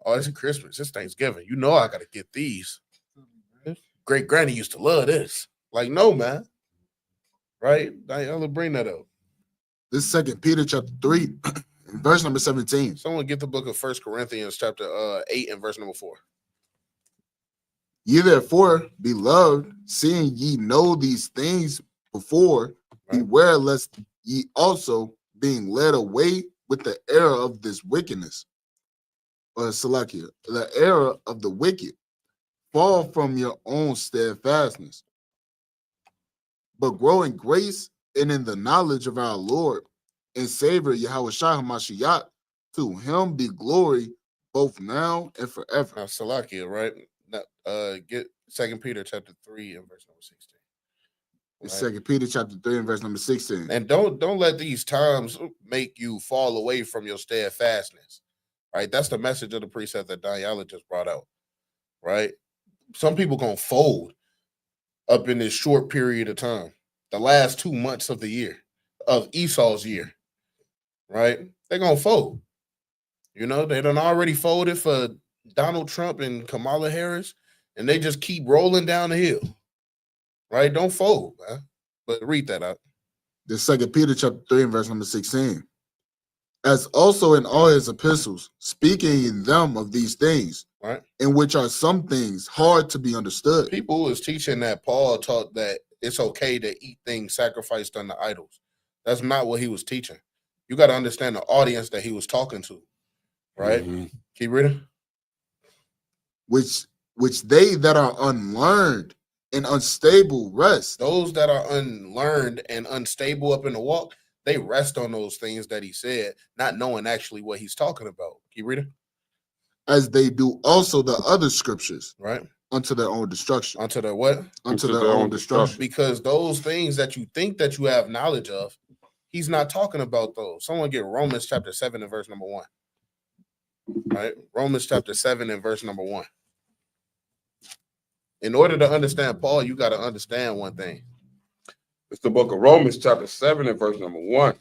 Oh, it's Christmas. It's Thanksgiving. You know I got to get these. Great granny used to love this. Like, no, man. Right? I'll bring that up. This is 2 Peter chapter 3, verse number 17. Someone get the book of 1 Corinthians chapter 8 and verse number 4. Ye therefore, beloved, seeing ye know these things before, beware lest ye also, being led away with the error of this wickedness, or Salakia, the error of the wicked, fall from your own steadfastness, but grow in grace and in the knowledge of our Lord and Savior Yahweh Shai HaMashiach. To him be glory both now and forever. Now, Salakia, right? Now, get 2 Peter chapter 3 and verse number 16. It's 2 Peter chapter 3 and verse number 16. And don't let these times make you fall away from your steadfastness. Right? That's the message of the precept that Daniela just brought out. Right? Some people gonna fold up in this short period of time. The last 2 months of the year, of Esau's year. Right? They're gonna fold. You know, they done already folded for Donald Trump and Kamala Harris, and they just keep rolling down the hill. Right? Don't fold, man. But read that out. The 2 Peter chapter 3 and verse number 16. As also in all his epistles, speaking in them of these things, right, in which are some things hard to be understood. People was teaching that Paul taught that it's okay to eat things sacrificed unto idols. That's not what he was teaching. You got to understand the audience that he was talking to. Right? Mm-hmm. Keep reading. Which they that are unlearned and unstable rest. Those that are unlearned and unstable up in the walk, they rest on those things that he said, not knowing actually what he's talking about. Keep reading. As they do also the other scriptures. Right. Unto their own destruction. Unto their what? Unto their own destruction. Because those things that you think that you have knowledge of, he's not talking about those. Someone get Romans chapter 7 and verse number 1. Right? Romans chapter 7 and verse number 1. In order to understand Paul, you got to understand one thing. It's the book of Romans chapter 7 and verse number 1.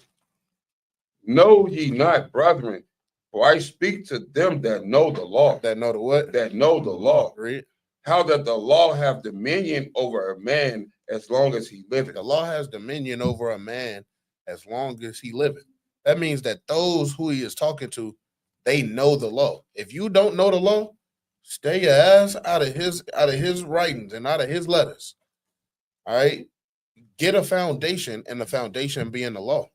Know ye not, brethren, for I speak to them that know the law. That know the what? That know the law. Read. How that the law have dominion over a man as long as he liveth. The law has dominion over a man as long as he liveth. That means that those who he is talking to, they know the law. If you don't know the law, stay your ass out of his writings and out of his letters. All right. Get a foundation, and the foundation being the law.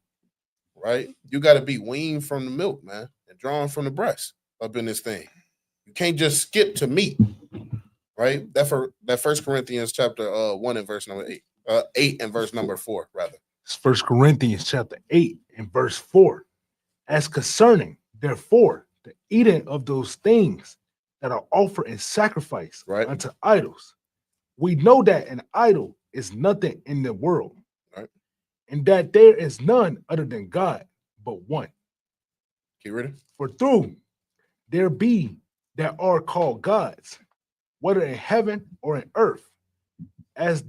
Right? You got to be weaned from the milk, man, and drawn from the breast up in this thing. You can't just skip to meat. Right? That 1 Corinthians chapter 1 and verse number 8. 8 and verse number 4, rather. It's 1 Corinthians chapter 8 and verse 4. As concerning, therefore, the eating of those things that are offered in sacrifice unto idols, we know that an idol is nothing in the world, right, and that there is none other than God but one. Keep reading. For through there be that are called gods, whether in heaven or in earth, as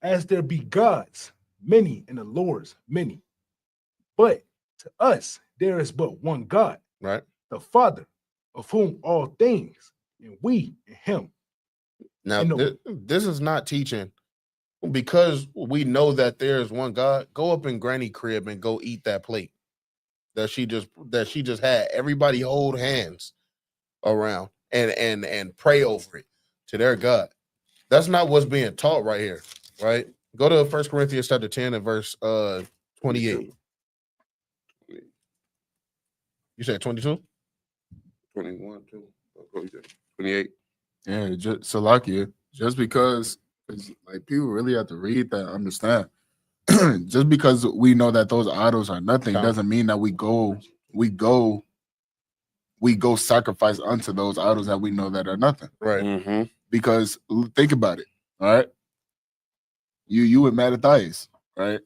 as there be gods, many, and the Lord's many. But to us there is but one God, Right. the Father, of whom all things, and we in him. Now, And the- this is not teaching because we know that there is one God. Go up in Granny crib and go eat that plate that she just had. Everybody hold hands around and pray over it to their God. That's not what's being taught right here, right? Go to 1 Corinthians chapter 10 and verse 28. You said 22? 21, 28. Yeah, just Salakia. Just because, like, people really have to read that, understand. Just because we know that those idols are nothing Come. doesn't mean that we go sacrifice unto those idols that we know that are nothing. Right. Mm-hmm. Because think about it, all right? You with Mattathias, right?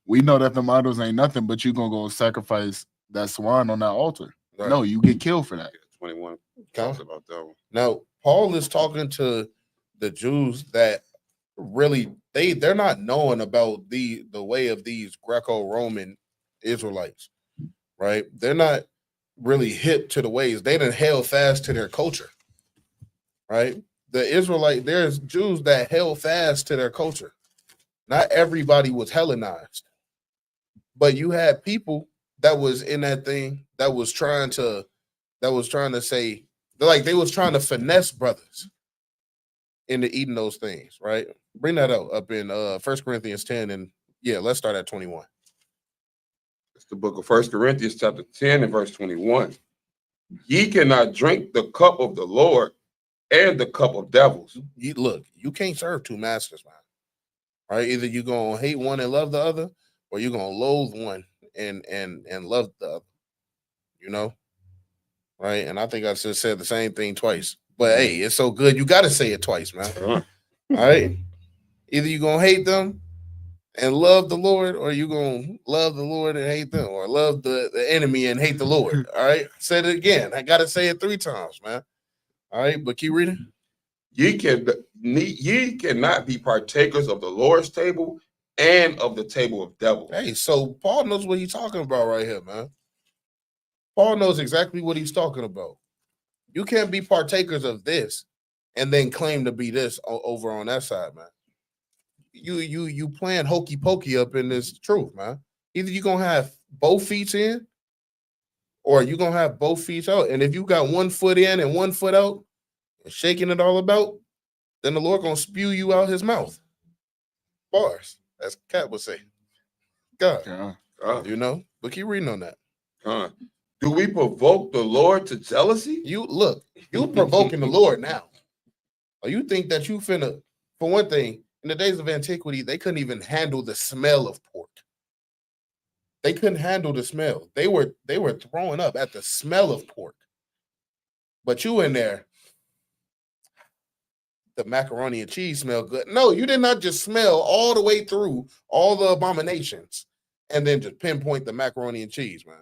We know that them idols ain't nothing, but you gonna go sacrifice that swan on that altar. Right. No, you get killed for that. 21 Come. talks about that one. Now, Paul is talking to the Jews that really they're not knowing about the way of these Greco-Roman Israelites, right? They're not really hip to the ways. They done held fast to their culture, right? There's Jews that held fast to their culture. Not everybody was Hellenized, but you had people that was in that thing that was trying to say, like, they was trying to finesse brothers into eating those things, right? Bring that up in 1 Corinthians 10, and yeah, let's start at 21. It's the book of 1 Corinthians chapter 10 and verse 21. Ye cannot drink the cup of the Lord and the cup of devils. Look, you can't serve two masters, man. Right? Either you're gonna hate one and love the other, or you're gonna loathe one and love the other. You know, right? And I think I just said the same thing twice. But hey, it's so good, you gotta say it twice, man. All right. Either you're gonna hate them and love the Lord, or you're gonna love the Lord and hate them, or love the enemy and hate the Lord. All right. Said it again. I gotta say it 3 times, man. All right, but keep reading. Ye cannot be partakers of the Lord's table and of the table of devils. Hey, so Paul knows what he's talking about right here, man. Paul knows exactly what he's talking about. You can't be partakers of this and then claim to be this over on that side, man. You playing hokey pokey up in this truth, man. Either you're gonna have both feet in, or you're gonna have both feet out. And if you got 1 foot in and 1 foot out and shaking it all about, then the Lord gonna spew you out his mouth. Bars, as Cat would say. God. Yeah. You know, but keep reading on that. Do we provoke the Lord to jealousy? You provoking the Lord now. Or you think that you finna, for one thing, in the days of antiquity, they couldn't even handle the smell of pork. They couldn't handle the smell. They were throwing up at the smell of pork. But you in there, the macaroni and cheese smell good. No, you did not just smell all the way through all the abominations and then just pinpoint the macaroni and cheese, man.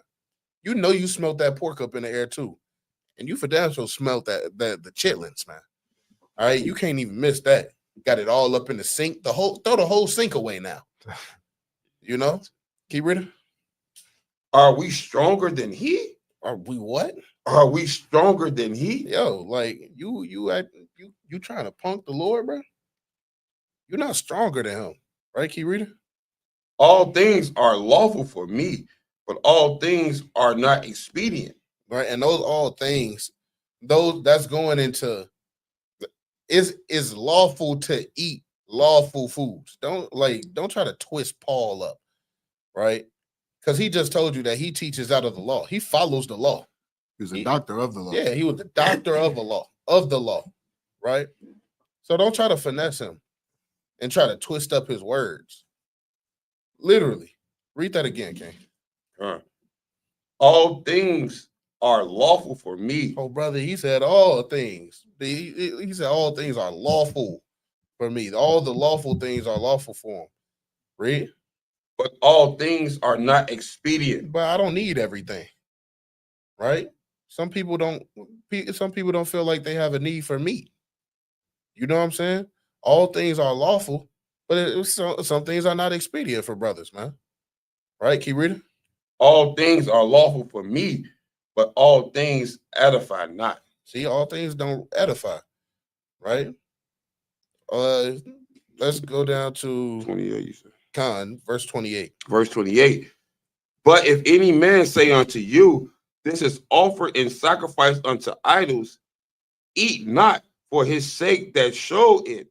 You know you smelled that pork up in the air too. And you for damn sure smelled the chitlins, man. All right, you can't even miss that. Got it all up in the sink. Throw the whole sink away now. You know? Keep reading. Are we stronger than he? Are we what? Are we stronger than he? Yo, like you trying to punk the Lord, bro? You're not stronger than him, right? Keep reading. All things are lawful for me, but all things are not expedient. Right, and those all things, those that's going into is lawful to eat lawful foods. Don't try to twist Paul up, right? Because he just told you that he teaches out of the law. He follows the law. He was a doctor of the law. Yeah, he was the doctor of the law, right? So don't try to finesse him and try to twist up his words. Literally. Read that again, King. All things are lawful for me. Oh, brother, he said all things. He said all things are lawful for me. All the lawful things are lawful for him. Read. But all things are not expedient. But I don't need everything. Right? Some people don't feel like they have a need for meat. You know what I'm saying? All things are lawful, But some things are not expedient for brothers, man. Right? Keep reading. All things are lawful for me, but all things edify not. See, all things don't edify, right? Uh, let's go down to 28, you said. verse 28. Verse 28. But if any man say unto you, this is offered in sacrifice unto idols, eat not for his sake that show it,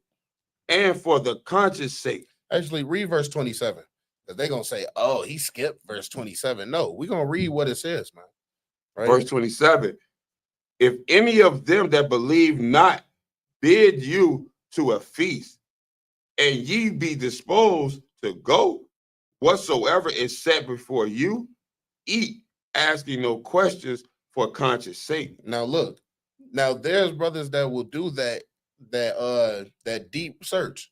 and for the conscience sake. Actually, read verse 27. Because they're going to say, oh, he skipped verse 27. No, we're going to read what it says, man. Right? Verse 27. If any of them that believe not bid you to a feast, and ye be disposed to go, whatsoever is set before you, eat, asking no questions for conscience sake. Now look, now there's brothers that will do that deep search,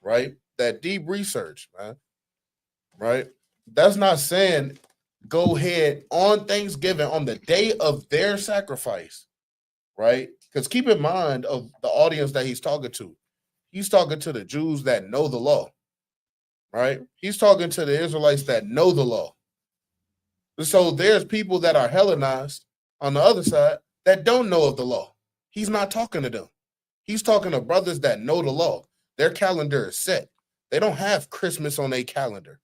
right? That deep research, man. Right? That's not saying go ahead on Thanksgiving on the day of their sacrifice, right? Because keep in mind of the audience that he's talking to. He's talking to the Jews that know the law, right? He's talking to the Israelites that know the law. So there's people that are Hellenized on the other side that don't know of the law. He's not talking to them. He's talking to brothers that know the law. Their calendar is set. They don't have Christmas on their calendar,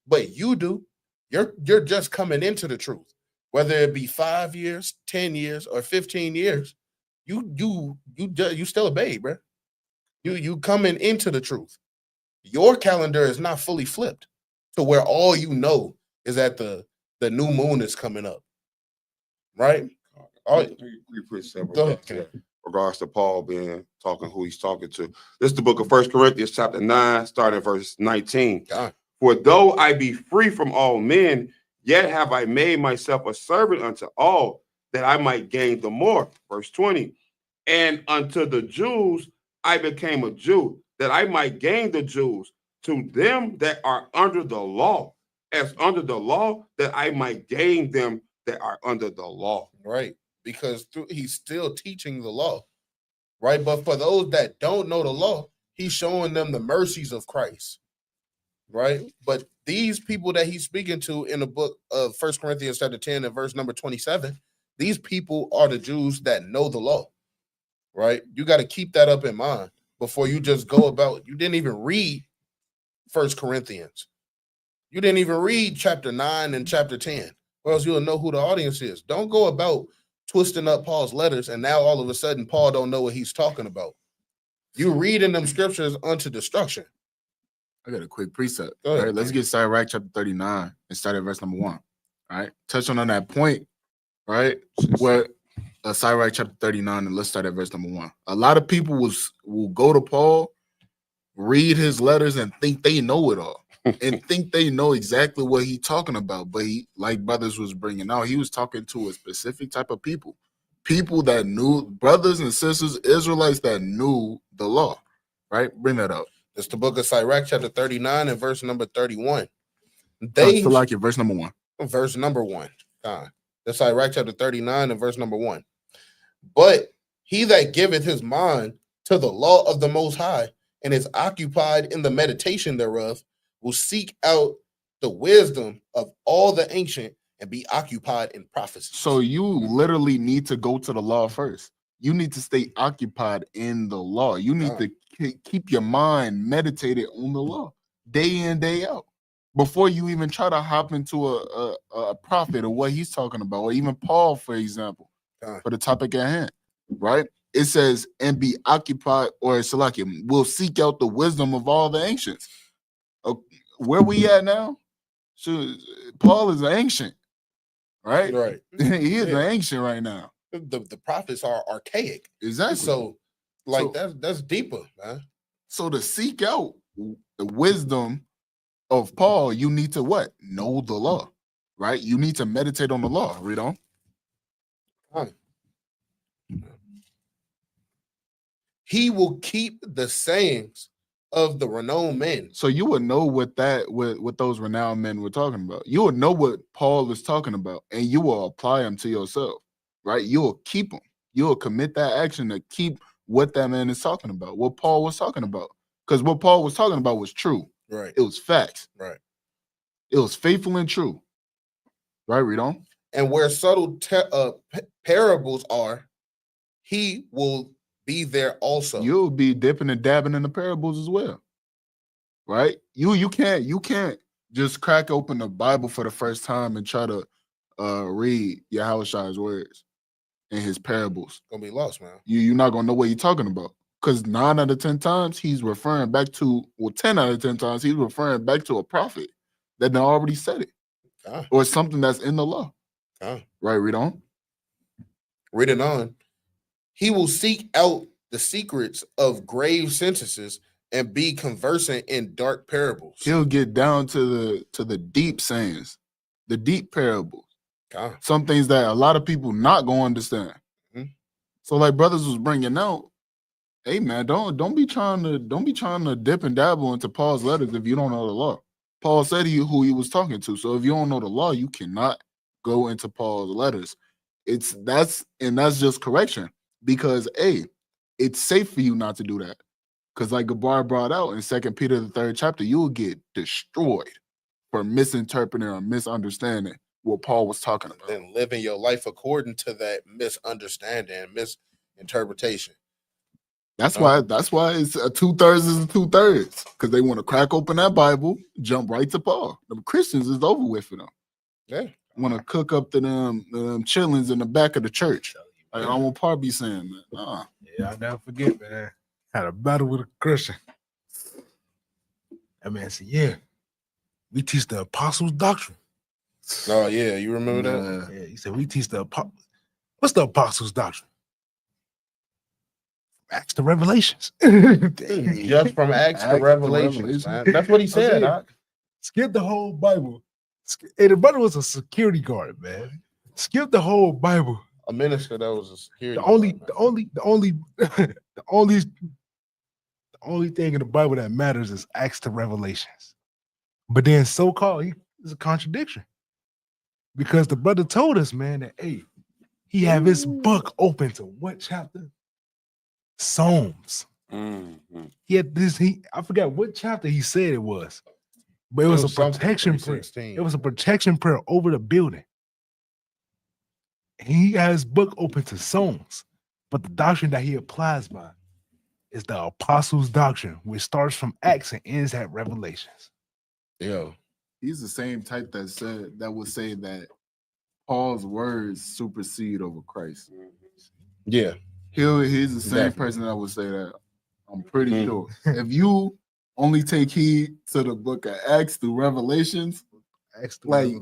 but you do. You're just coming into the truth, whether it be 5 years, 10 years, or 15 years. You still a babe, bro. You coming into the truth. Your calendar is not fully flipped to where all you know is that the new moon is coming up, right? All right. Go ahead. Regards to Paul being talking who he's talking to. This is the book of 1 Corinthians chapter 9, starting verse 19. God. For though I be free from all men, yet have I made myself a servant unto all, that I might gain the more. Verse 20. And unto the Jews I became a Jew, that I might gain the Jews. To them that are under the law, as under the law, that I might gain them that are under the law. Right. Because he's still teaching the law, right? But for those that don't know the law, he's showing them the mercies of Christ, right? But these people that he's speaking to in the book of 1 Corinthians chapter 10 and verse number 27, these people are the Jews that know the law, right? You got to keep that up in mind before you just go about. You didn't even read 1 Corinthians. You didn't even read chapter 9 and chapter 10, or else you'll know who the audience is. Don't go about twisting up Paul's letters, and now all of a sudden Paul don't know what he's talking about. You reading them scriptures unto destruction. I got a quick precept. Go ahead, all right, let's get Sirach chapter 39 and start at verse number 1. All right, touching on that point, right? Where Sirach chapter 39, and let's start at verse number 1. A lot of people will go to Paul, read his letters, and think they know it all. And think they know exactly what he's talking about. But he, like brothers was bringing out, he was talking to a specific type of people that knew, brothers and sisters, Israelites that knew the law, right? Bring that up. It's the book of Sirach chapter 39 and verse number 31. Still like it, verse number 1. Verse number 1. The Sirach chapter 39 and verse number 1. But he that giveth his mind to the law of the Most High and is occupied in the meditation thereof will seek out the wisdom of all the ancient and be occupied in prophecy. So you literally need to go to the law first. You need to stay occupied in the law. You need to keep your mind meditated on the law day in, day out, before you even try to hop into a prophet or what he's talking about, or even Paul, for example, for the topic at hand, right? It says, and be occupied, or Salakim, will seek out the wisdom of all the ancients. Where we at now? So Paul is ancient, right? Right. He is an ancient right now. The prophets are archaic. Exactly. So, that's deeper, man. So to seek out the wisdom of Paul, you need to what? Know the law, right? You need to meditate on the law. Read on. He will keep the sayings of the renowned men. So you would know what those renowned men were talking about. You would know what Paul is talking about, and you will apply them to yourself, right? You will keep them. You will commit that action to keep what that man is talking about, what Paul was talking about. Because what Paul was talking about was true. Right. It was facts. Right. It was faithful and true. Right, read on. And where subtle parables are, he will be there also. You'll be dipping and dabbing in the parables as well. Right? You can't just crack open the Bible for the first time and try to read Yahushua's words and his parables. Gonna be lost, man. You're not gonna know what he's talking about. Because 9 out of 10 times he's referring back to, 10 out of 10 times he's referring back to a prophet that done already said it. Or something that's in the law. Right, read on. Read it on. He will seek out the secrets of grave sentences and be conversant in dark parables. He'll get down to the deep sayings, the deep parables. Some things that a lot of people not gonna understand. Mhm. So, like brothers was bringing out, hey man, don't be trying to dip and dabble into Paul's letters if you don't know the law. Paul said who he was talking to. So if you don't know the law, you cannot go into Paul's letters. That's just correction, because it's safe for you not to do that. Because like Gabar brought out in 2 Peter the 3rd chapter, you'll get destroyed for misinterpreting or misunderstanding what Paul was talking about. And living your life according to that misunderstanding and misinterpretation. That's why it's a 2/3 is a 2/3, because they want to crack open that Bible, jump right to Paul. The Christians is over with for them. Yeah, want to cook up to them chillings in the back of the church. Like I want Paul be saying, man. Yeah, I'll never forget, man. Had a battle with a Christian. That man said, "Yeah, we teach the apostles' doctrine." Oh yeah, you remember that? Yeah, he said we teach the what's the apostles' doctrine? Acts to Revelations. Just from Acts to Revelations, man. That's what he said. Skip the whole Bible. Hey, the brother was a security guard, man. Skip the whole Bible. A minister that was a security. The only thing in the Bible that matters is Acts to Revelations. But then so-called is a contradiction. Because the brother told us, man, that he have his book open to what chapter? Psalms. Mm-hmm. He had this. I forgot what chapter he said it was, but it was a protection prayer. It was a protection prayer over the building. He has his book open to Psalms, but the doctrine that he applies by is the apostles' doctrine, which starts from Acts and ends at Revelations. Yo, he's the same type that would say that Paul's words supersede over Christ. Yeah. He's the same person that would say that. I'm pretty sure. If you only take heed to the book of Acts through Revelations,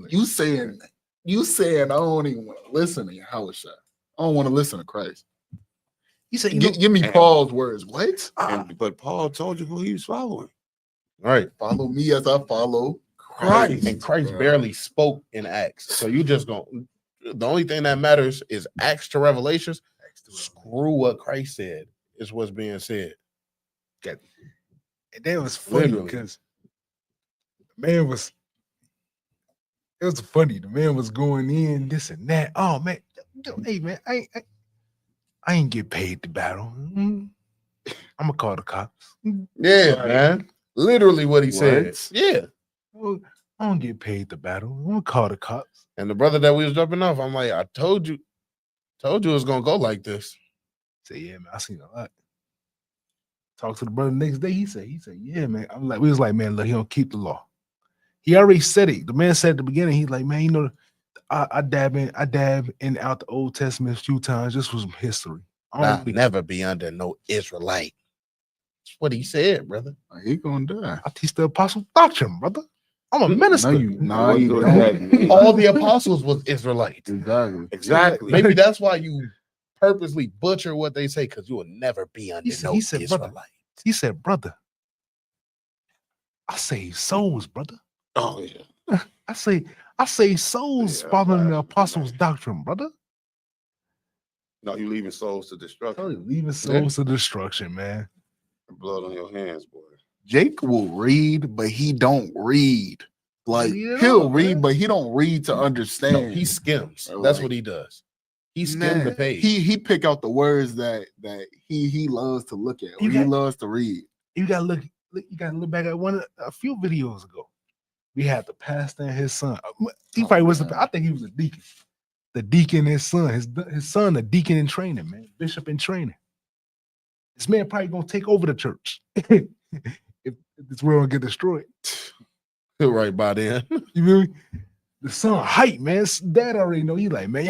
you saying I don't even want to listen to Yahushua. I don't want to listen to Christ. He said, give me Paul's words. What? But Paul told you who he was following. Right. Follow me as I follow Christ. And Christ barely spoke in Acts. So you just going the only thing that matters is Acts to Revelations. Screw what Christ said is what's being said. And that was funny because it was funny. The man was going in this and that. Oh man, hey man, I ain't get paid to battle. I'm gonna call the cops. Yeah, man. Literally what he said. Yeah. Well, I don't get paid to battle. I'm gonna call the cops. And the brother that we was jumping off, I'm like, I told you it was gonna go like this. Say, yeah, man, I seen a lot. Talked to the brother the next day. He said, yeah, man. We was like, man, look, he don't keep the law. He already said it. The man said at the beginning, he's like, man, you know, I dab in and out the Old Testament a few times. This was history. I'll never be under no Israelite. That's what he said, brother. He gonna die. I teach the apostle doctrine, brother. I'm a minister. You don't. All the apostles was Israelites. Exactly. Maybe that's why you purposely butcher what they say, because you will never be under he said, Israelite. Brother, he said, brother, I save souls, brother. Oh yeah. I save souls following the apostles' doctrine, brother. No, you leaving souls to destruction. Leaving souls to destruction, man. Blood on your hands, boy. Jake will read, but he don't read. Like he'll read, but he don't read to understand. No, he skims. That's what he does. He skims the page. He pick out the words that he loves to look at. He loves to read. You gotta look. you got to look back at a few videos ago. We had the pastor and his son. He probably was. I think he was a deacon. The deacon and his son. His son, a deacon in training, man. Bishop in training. This man probably gonna take over the church if this world get destroyed. Right by then. You feel me? The son hype, man. Dad already know. He like, man,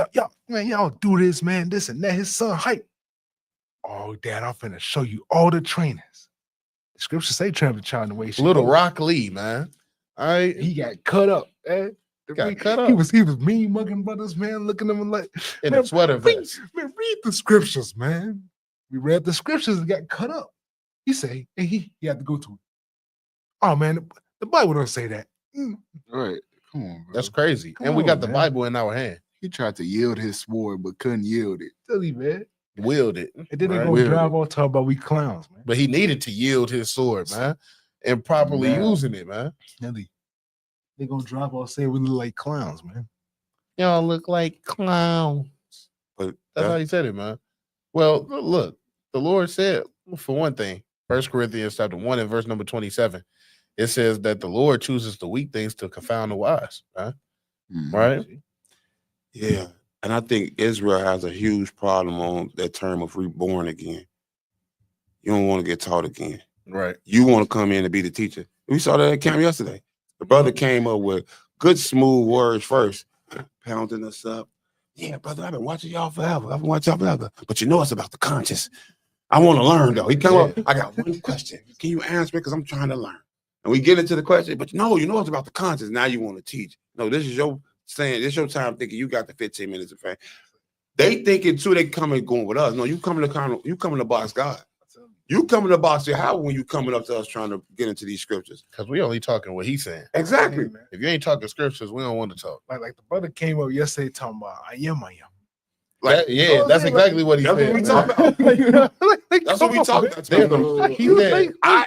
y'all do this, man. This and that. His son hype. Oh, Dad, I'm finna show you all the trainings. The scriptures say train the child in the way. Little Rock Lee, man. All right. He got cut up, man. Got cut up. He was mean mugging brothers, man, looking at them like in a sweater vest. Man, read the scriptures, man. We read the scriptures and got cut up. He say, hey, he had to go to it. Oh man, the Bible don't say that. Right. Come on, bro. That's crazy. Come and we on, got the man. Bible in our hand. He tried to yield his sword, but couldn't yield it. Tell you, man. Wield it. And then they right? gonna Wield drive it. all talk about we clowns, man. But he needed to yield his sword, man, and properly Man. using it, man. They gonna drive all saying we look like clowns, man. Y'all look like clowns. But That's how he said it, man. Well, look, the Lord said, for one thing, 1 Corinthians chapter 1 and verse number 27, it says that the Lord chooses the weak things to confound the wise, man. Mhm. Right? yeah, and I think Israel has a huge problem on that term of reborn again. You don't want to get taught again. Right. You want to come in and be the teacher. We saw that at camp yesterday. The brother came up with good, smooth words first, pounding us up. Yeah, brother, I've been watching y'all forever. I've been watching y'all forever. But you know it's about the conscience. I want to learn, though. He come up, I got one question. Can you answer me? Because I'm trying to learn. And we get into the question, but no, you know it's about the conscience. Now you want to teach. No, this is your saying, this is your time thinking you got the 15 minutes of fame. They thinking too, they coming going with us. No, you coming to box God. You coming to box your house when you coming up to us trying to get into these scriptures. Because we only talking what he's saying. Exactly. Man. If you ain't talking scriptures, we don't want to talk. Like the brother came up yesterday talking about I am. Like, yeah, that's exactly what he That's said. what we talking about. That's what we talking about. He said, I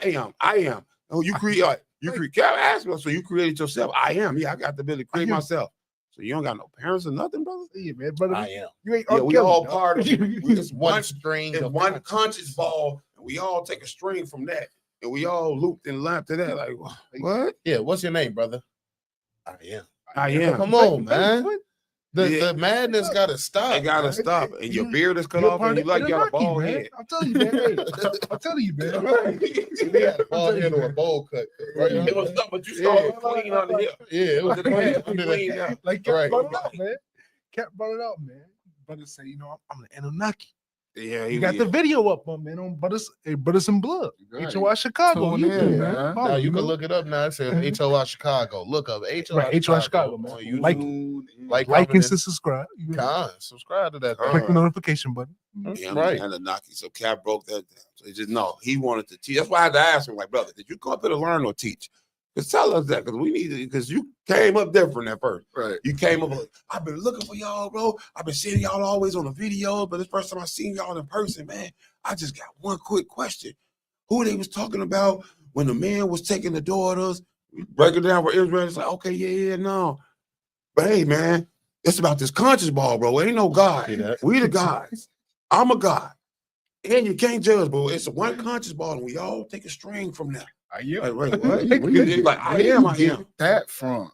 am. Oh, you create. Can't ask me. So you created yourself. I am. Yeah, I got the ability to create myself. So you don't got no parents or nothing, brother. Yeah, man, brother. I am. You ain't Yeah, we all part of it. It's one string. It's of one conscience. conscious ball, and we all take a string from that, and we all looped and lapped to that. Like what? Yeah, what's your name, brother? I am. I am. Come on, man. What? The madness gotta stop. It gotta man. stop. And your beard is cut You're off, part and you of like you got a Anunnaki, bald man. head. I'm telling you, man. Hey, I'm telling you, man. He had a bald head or a bowl cut. Right? It was something, but you started clean under here. Yeah, it was Clean clean. out. Like Cap Right. brought it out, man. Cap brought it out, man. Brother say, you know, I'm the Anunnaki. Yeah, You got the video up on man on Brothers in Blood. Right. HOI Chicago. Tune You in, do, man. man. Now you can look it up now. It says HOI Chicago. Look up HOI Right, HOI Chicago, man. on YouTube. Like comment, and subscribe. You subscribe to that. click the notification button. Yeah, Right. And the Naki. So Cap broke that down. So he just he wanted to teach. That's why I had to ask him, like, brother, did you come up here to learn or teach? Because tell us that, because we need it, because you came up different at first. Right. You came up, I've been looking for y'all, bro. I've been seeing y'all always on the video, but this first time I seen y'all in person, man, I just got one quick question. Who they was talking about when the man was taking the daughters, breaking down for Israel? It's like, okay, yeah, no. But hey, man, it's about this conscious ball, bro. Ain't no God. See that? We the gods. I'm a God. And you can't judge, bro. It's a one conscious ball, and we all take a string from that. Like, wait, what? It's like, I am. That from.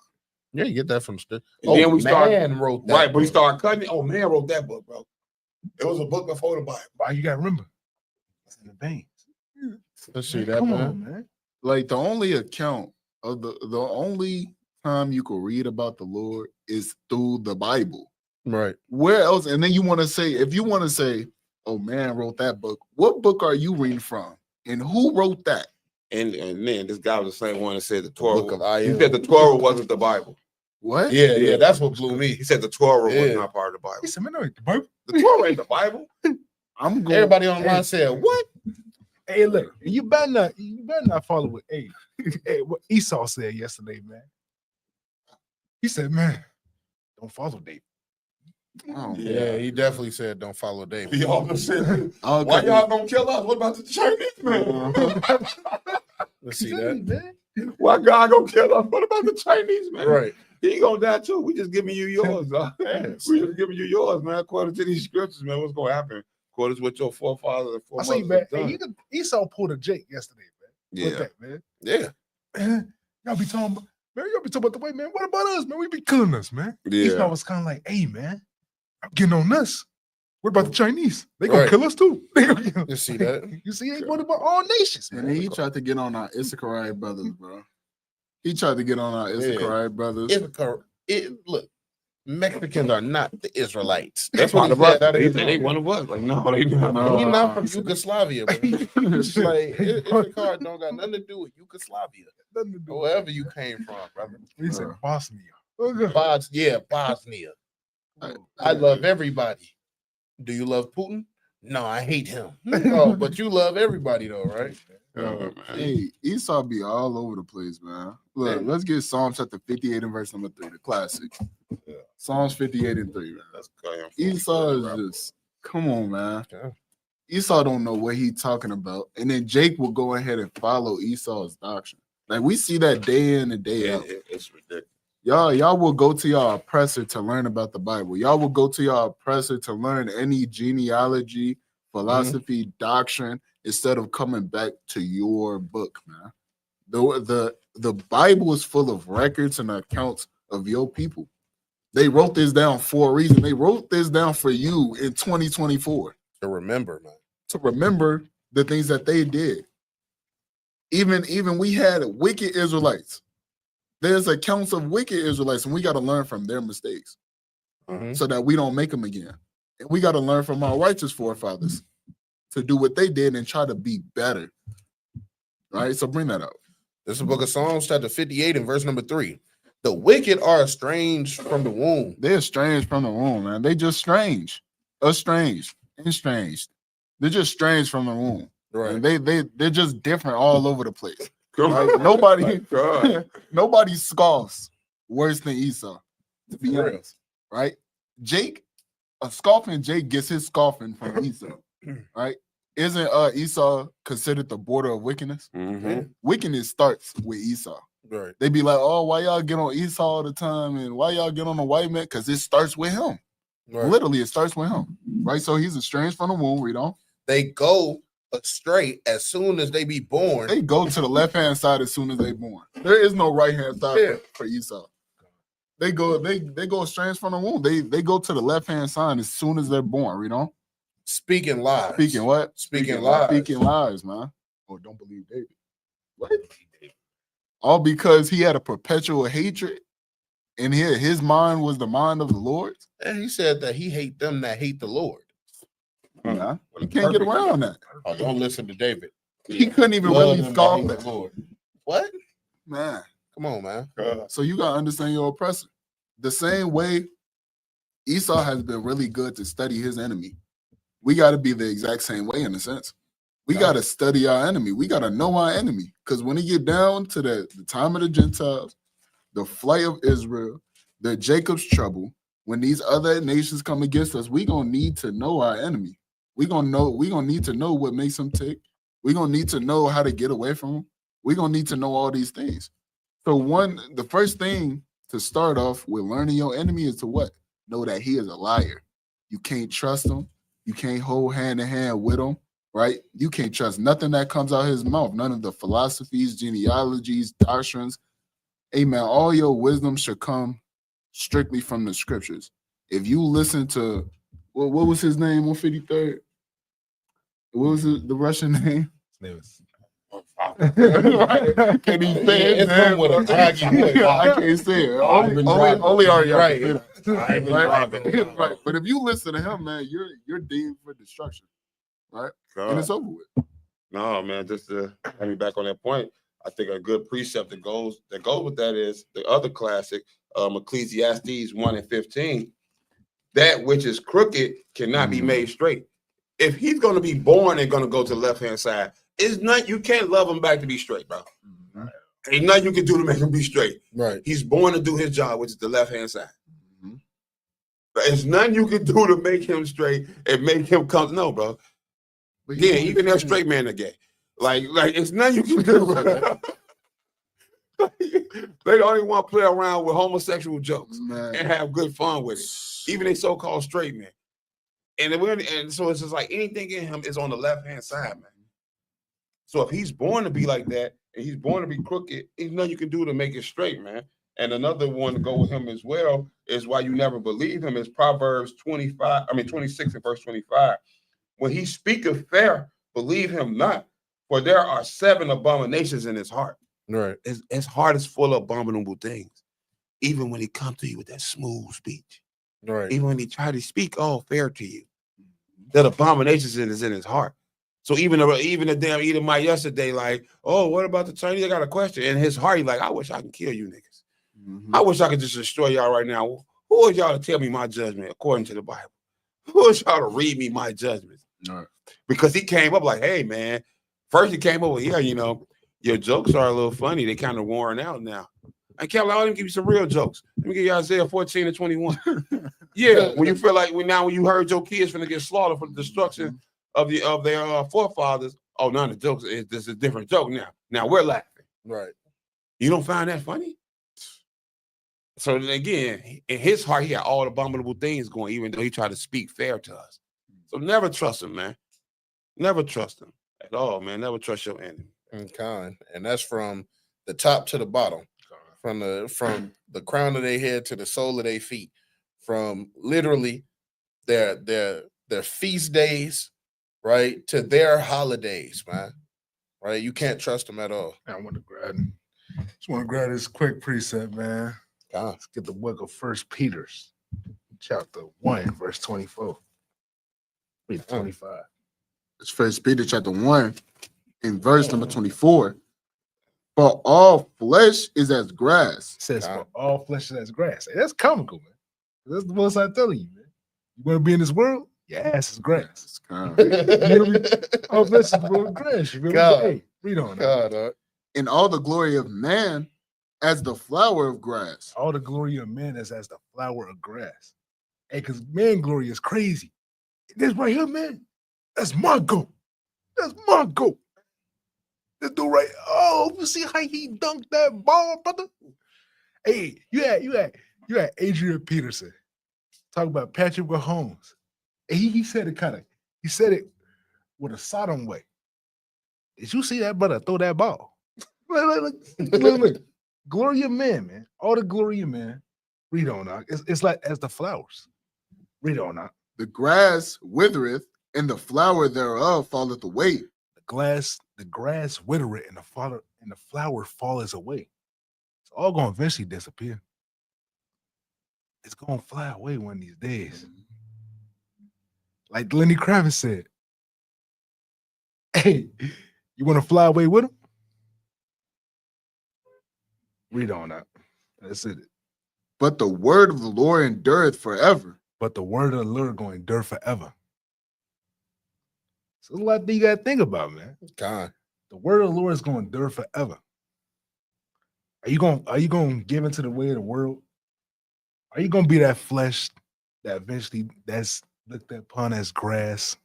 Yeah, you get that from. And then we man wrote that. Right, but he started cutting it. Oh, man wrote that book, bro. It was a book before the Bible. Why you gotta remember? It's in the veins. Let's see that, Come man. on, man. Like the only account of the only time you can read about the Lord is through the Bible. Right. Where else? And then you want to say, if you want to say, oh man wrote that book, what book are you reading from? And who wrote that? And then this guy was the same one that said the Torah. Book of I He Am. said the Torah wasn't the Bible. What? Yeah, that's what blew me. He said the Torah was Yeah. not part of the Bible. He said, man, no, the Bible. The Torah ain't the Bible. I'm going. Everybody on the line said, "What?" Hey, look, you better not follow what what Esau said yesterday, man. He said, man, don't follow David. Oh, Yeah, he definitely said, "Don't follow David." Y'all said, okay. why y'all gonna kill us? What about the Chinese man? Let's see that. Why God gonna kill us? What about the Chinese man? Right. He gonna die too. We just giving you yours. Yes. We just giving you yours, man. According to these scriptures, man, what's gonna happen? According to what your forefathers and I see foremothers you, man. have done. Hey, Esau pulled a Jake yesterday, Yeah. With that, man. Yeah. Man, y'all be talking about the way, man. What about us, man? We be killing us, man. Yeah. Esau was kind of like, hey, man, I'm getting on us. What about the Chinese? They gonna Right. kill us too. They gonna kill us. You see that? You see, they want about all nations, And man. then he tried to get on our Issacharite brothers, bro. He tried to get on our Issacharite brothers. Look, Mexicans are not the Israelites. That's what he said. They said they one of us. Like, no, they not. No. He's not from Yugoslavia, bro. It's like Issachar don't got nothing to do with Yugoslavia. Nothing to do with Wherever you came from, brother. He said Bosnia. Bosnia. I love everybody. Do you love Putin? No, I hate him. Oh, but you love everybody though, right? Oh, man. Hey, Esau be all over the place, man. Look, let's get Psalms chapter 58 and verse number 3, the classic. Yeah. Psalms 58 and 3, man. That's good. Esau is just, come on, man. Yeah. Esau don't know what he talking about. And then Jake will go ahead and follow Esau's doctrine. Like, we see that day in and day out. It's ridiculous. Y'all will go to your oppressor to learn about the Bible. Y'all will go to your oppressor to learn any genealogy, philosophy, doctrine, instead of coming back to your book, man. The Bible is full of records and accounts of your people. They wrote this down for a reason. They wrote this down for you in 2024 To remember, man. to remember the things that they did. Even we had wicked Israelites. There's accounts of wicked Israelites, and we got to learn from their mistakes so that we don't make them again. And we got to learn from our righteous forefathers to do what they did and try to be better. Right? So bring that up. This is the book of Psalms, chapter 58 and verse number 3. The wicked are estranged from the womb. They're strange from the womb, man. They just strange. Estranged. Estranged. They're just strange from the womb. Right. And they're just different all over the place. Right? Nobody scoffs worse than Esau, to be For real. honest. Right? A scoffing Jake gets his scoffing from Esau. Right? Isn't Esau considered the border of wickedness? Mhm. Wickedness starts with Esau. Right. They be like, oh, why y'all get on Esau all the time? And why y'all get on the white man? Because it starts with him. Right. Literally, it starts with him. Right? So he's estranged from the womb, read on. They go astray as soon as they be born. They go to the left-hand side as soon as they born. There is no right-hand side for Esau. They go estranged from the womb. They go to the left-hand side as soon as they're born, read on. Speaking lies. Speaking what? Speaking lies. Speaking lies, man. Oh, don't believe David. What? All because he had a perpetual hatred, and his mind was the mind of the Lord. And he said that he hate them that hate the Lord. Nah, you can't get around that. Oh, don't listen to David. He couldn't even Love really them that scoff hate that. the Lord. What? Man. Come on, man. So you gotta understand your oppressor. The same way Esau has been really good to study his enemy. We got to be the exact same way in a sense. We got to study our enemy. We got to know our enemy. Because when you get down to the time of the Gentiles, the flight of Israel, the Jacob's trouble, when these other nations come against us, we going to need to know our enemy. We going to need to know what makes them tick. We going to need to know how to get away from them. We going to need to know all these things. So the first thing to start off with learning your enemy is to what? Know that he is a liar. You can't trust him. You can't hold hand in hand with him, right? You can't trust nothing that comes out of his mouth. None of the philosophies, genealogies, doctrines. Amen. All your wisdom should come strictly from the scriptures. If you listen to, well, what was his name on 53rd? What was the Russian name? His name is Can he say it? It's come with a draggy voice. I can't say it. Only Ari Right. Right. But if you listen to him, man, you're deemed for destruction. Right? And it's over with. No, man, just to have me back on that point, I think a good precept that goes with that is the other classic, Ecclesiastes 1:15. That which is crooked cannot be made straight. If he's going to be born and going to go to the left-hand side, it's not, you can't love him back to be straight, bro. Mm-hmm. Ain't nothing you can do to make him be straight. Right. He's born to do his job, which is the left-hand side. Mm-hmm. There's nothing you can do to make him straight and make him come. No, bro. Yeah, even that straight man are gay. Like it's nothing you can do. They don't even want to play around with homosexual jokes and have good fun with it. Even they so-called straight men. And so it's just like anything in him is on the left-hand side, man. So if he's born to be like that, and he's born to be crooked, there's nothing you can do to make it straight, man. And another one to go with him as well is why you never believe him is Proverbs 26 and verse 25. When he speaketh fair, believe him not, for there are 7 abominations in his heart. Right. His heart is full of abominable things. Even when he comes to you with that smooth speech, Right. even when he try to speak all fair to you, that abominations is in his heart. So even the damn Edomite yesterday, like, oh, what about the Chinese? I got a question. In his heart, he's like, I wish I can kill you niggas. I wish I could just destroy y'all right now. Who is y'all to tell me my judgment according to the Bible? Who is y'all to read me my judgment? Right. Because he came up like, hey, man. First he came over here, your jokes are a little funny. They kind of worn out now. I can't let him give you some real jokes. Let me give you Isaiah 14 and 21. Yeah, when you feel like when you heard your kids finna get slaughtered for the destruction of their forefathers. Oh, none of the jokes. This is a different joke now. Now we're laughing. Right. You don't find that funny? So then again, in his heart, he had all abominable things going, even though he tried to speak fair to us. So never trust him, man. Never trust him at all, man. Never trust your enemy. And that's from the top to the bottom, from the crown of their head to the sole of their feet, from literally their feast days, right, to their holidays, man. Right? You can't trust them at all. I want to grab this quick precept, man. Let's get the book of 1 Peter, chapter 1, verse 24. Read 25. It's 1 Peter chapter 1 in verse number 24. For all flesh is as grass. It says, for all flesh is as grass. Hey, that's comical, man. That's the most I'm telling you, man. You want to be in this world? Your ass is grass. All flesh is grass. You feel me? Hey, read on that. In all the glory of man as the flower of grass. All the glory of man is as the flower of grass. Hey, because man glory is crazy. This right here, man, that's my goat. That's my goat. This dude right, oh, you see how he dunked that ball, brother? Hey, you had Adrian Peterson talk about Patrick Mahomes. And he said it with a Sodom way. Did you see that brother throw that ball? Look. Glory of man. All the glory of man. Read on now. It's like as the flowers. Read on now. The grass withereth, and the flower thereof falleth away. The grass withereth, and the flower falleth away. It's all gonna eventually disappear. It's gonna fly away one of these days. Like Lenny Kravitz said, hey, you want to fly away with him? Read on that. That's it. But the word of the Lord endureth forever. But the word of the Lord going to endure forever. So there's a lot that you got to think about, man. God. The word of the Lord is going to endure forever. Are you going to give into the way of the world? Are you going to be that flesh that eventually that's looked upon as grass?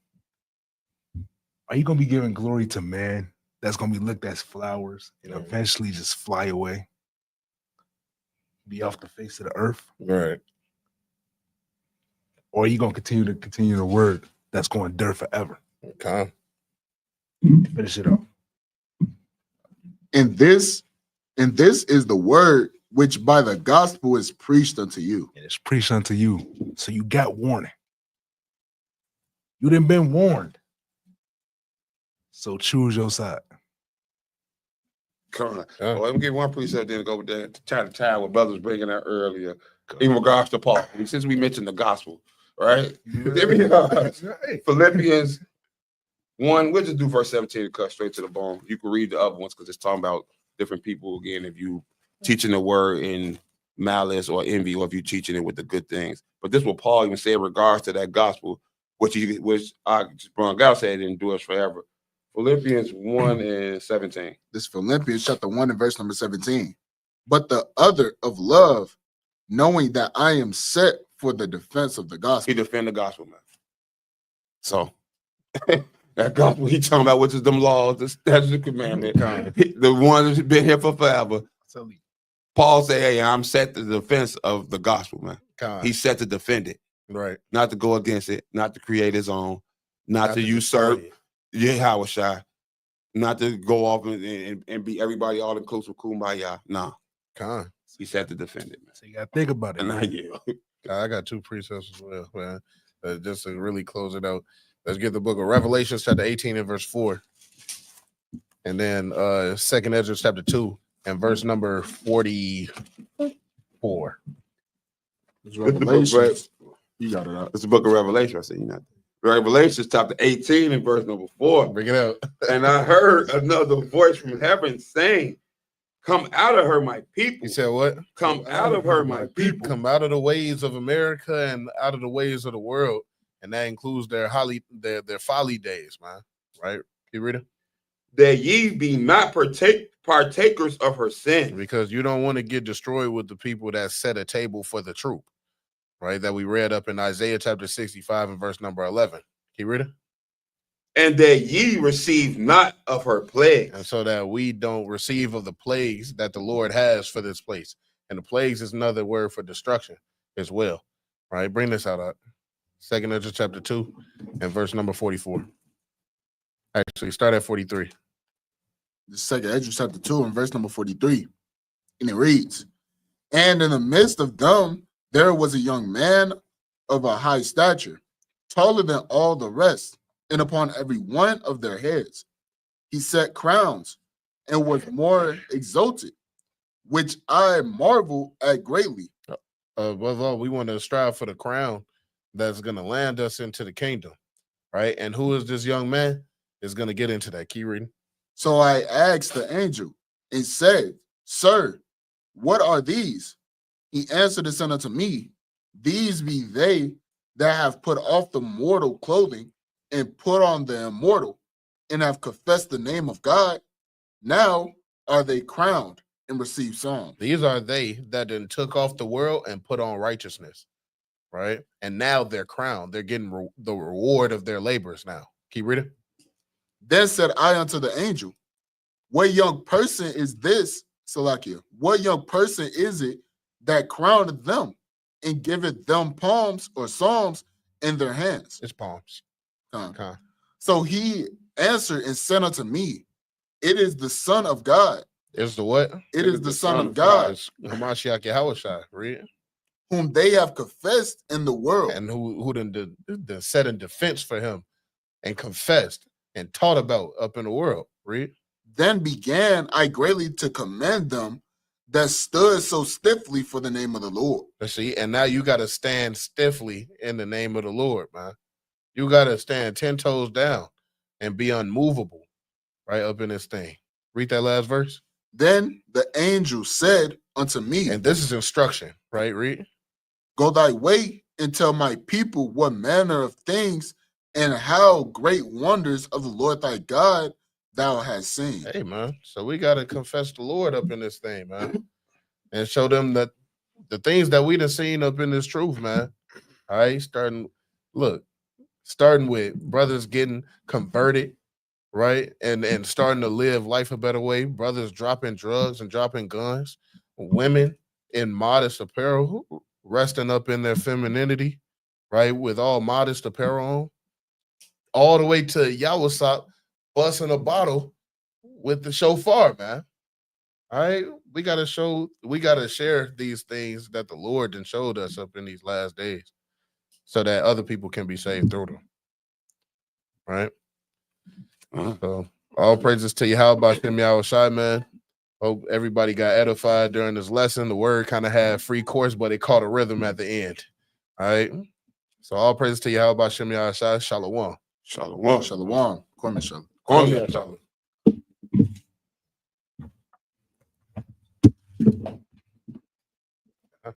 Are you going to be giving glory to man that's going to be looked as flowers and eventually just fly away? Be off the face of the earth? Right. Or are you going to continue the word that's going to endure forever? Okay. Finish it off. And this is the word which by the gospel is preached unto you. And it's preached unto you. So you got warning. You done been warned. So choose your side. Come on. Well, let me give one precept then go with that to try to tie what brothers was bringing out earlier in regards to Paul. Since we mentioned the gospel, right? Philippians 1, we'll just do verse 17 to cut straight to the bone. You can read the other ones because it's talking about different people again. If you teaching the word in malice or envy, or if you teaching it with the good things. But this is what Paul even said in regards to that gospel, which I just brought out, said it endures forever. Philippians 1 and 17. This Philippians chapter 1 and verse number 17. But the other of love, knowing that I am set for the defense of the gospel. He defend the gospel, man. So that gospel he talking about, which is them laws, the statutes and commandment, the one that's been here for forever. Paul said, hey, I'm set to the defense of the gospel, man. He's set to defend it. Right. Not to go against it, not to create his own, not to usurp Yahweh Shai. Not to go off and be everybody all inclusive kumbaya. Nah. Con. He said to defend it, man. So you gotta think about it. And I Man. yield. I got 2 precepts as well, man. Just to really close it out. Let's get the book of Revelation, chapter 18 and verse 4. And then 2nd Ezra chapter 2 and verse number 44. It's Revelation. You got it out. It's the book of Revelation. I said, Revelation chapter 18 and verse number 4. Bring it out. And I heard another voice from heaven saying, "Come out of her, my people." He said what? Come out of her, my people. Come out of the ways of America and out of the ways of the world. And that includes their folly days, man. Right? You read it? That ye be not partakers of her sin. Because you don't want to get destroyed with the people that set a table for the truth. Right? That we read up in Isaiah chapter 65 and verse number 11. Can you read it? And that ye receive not of her plagues. And so that we don't receive of the plagues that the Lord has for this place. And the plagues is another word for destruction as well. Right? Bring this out. 2nd Ezra chapter 2 and verse number 44. Actually, start at 43. The 2nd Ezra chapter 2 and verse number 43. And it reads, "And in the midst of them, there was a young man of a high stature, taller than all the rest, and upon every one of their heads he set crowns, and was more exalted, which I marvel at greatly." Above all, we want to strive for the crown that's going to land us into the kingdom, right? And who is this young man? Is going to get into that. Key reading. So I asked the angel and said, "Sir, what are these?" He answered and said unto me, "These be they that have put off the mortal clothing and put on the immortal, and have confessed the name of God. Now are they crowned and receive songs." These are they that then took off the world and put on righteousness, right? And now they're crowned. They're getting the reward of their labors now. Keep reading. Then said I unto the angel, "What young person is this, Salakia? What young person is it that crowned them and giveth them palms or psalms in their hands?" It's palms. So he answered and said unto me, "It is the Son of God." It's the what? It is the Son of God, It's Hamashiach Yahushua, read. whom they have confessed in the world. And who then set in defense for him and confessed and taught about up in the world, read. Then began I greatly to commend them that stood so stiffly for the name of the Lord. Let's see, and now you got to stand stiffly in the name of the Lord, man. You got to stand 10 toes down and be unmovable, right up in this thing. Read that last verse. Then the angel said unto me, And this is instruction, right? Read. "Go thy way and tell my people what manner of things and how great wonders of the Lord thy God thou hast seen." Hey, man. So we got to confess the Lord up in this thing, man, and show them that the things that we done seen up in this truth, man. All right, starting with brothers getting converted, right, and starting to live life a better way. Brothers dropping drugs and dropping guns. Women in modest apparel, resting up in their femininity, right, with all modest apparel on. All the way to Yawasop busting a bottle with the shofar, man. All right, we gotta share these things that the Lord then showed us up in these last days, so that other people can be saved through them. Right. So all praises to Yahweh Shem Yahushai, man. Hope everybody got edified during this lesson. The word kind of had free course, but it caught a rhythm at the end. All right. So all praises to Yahweh Shem Yahushai. Shalom. Shalom. Shalom. Kwame Shalom. Kwame Shalom.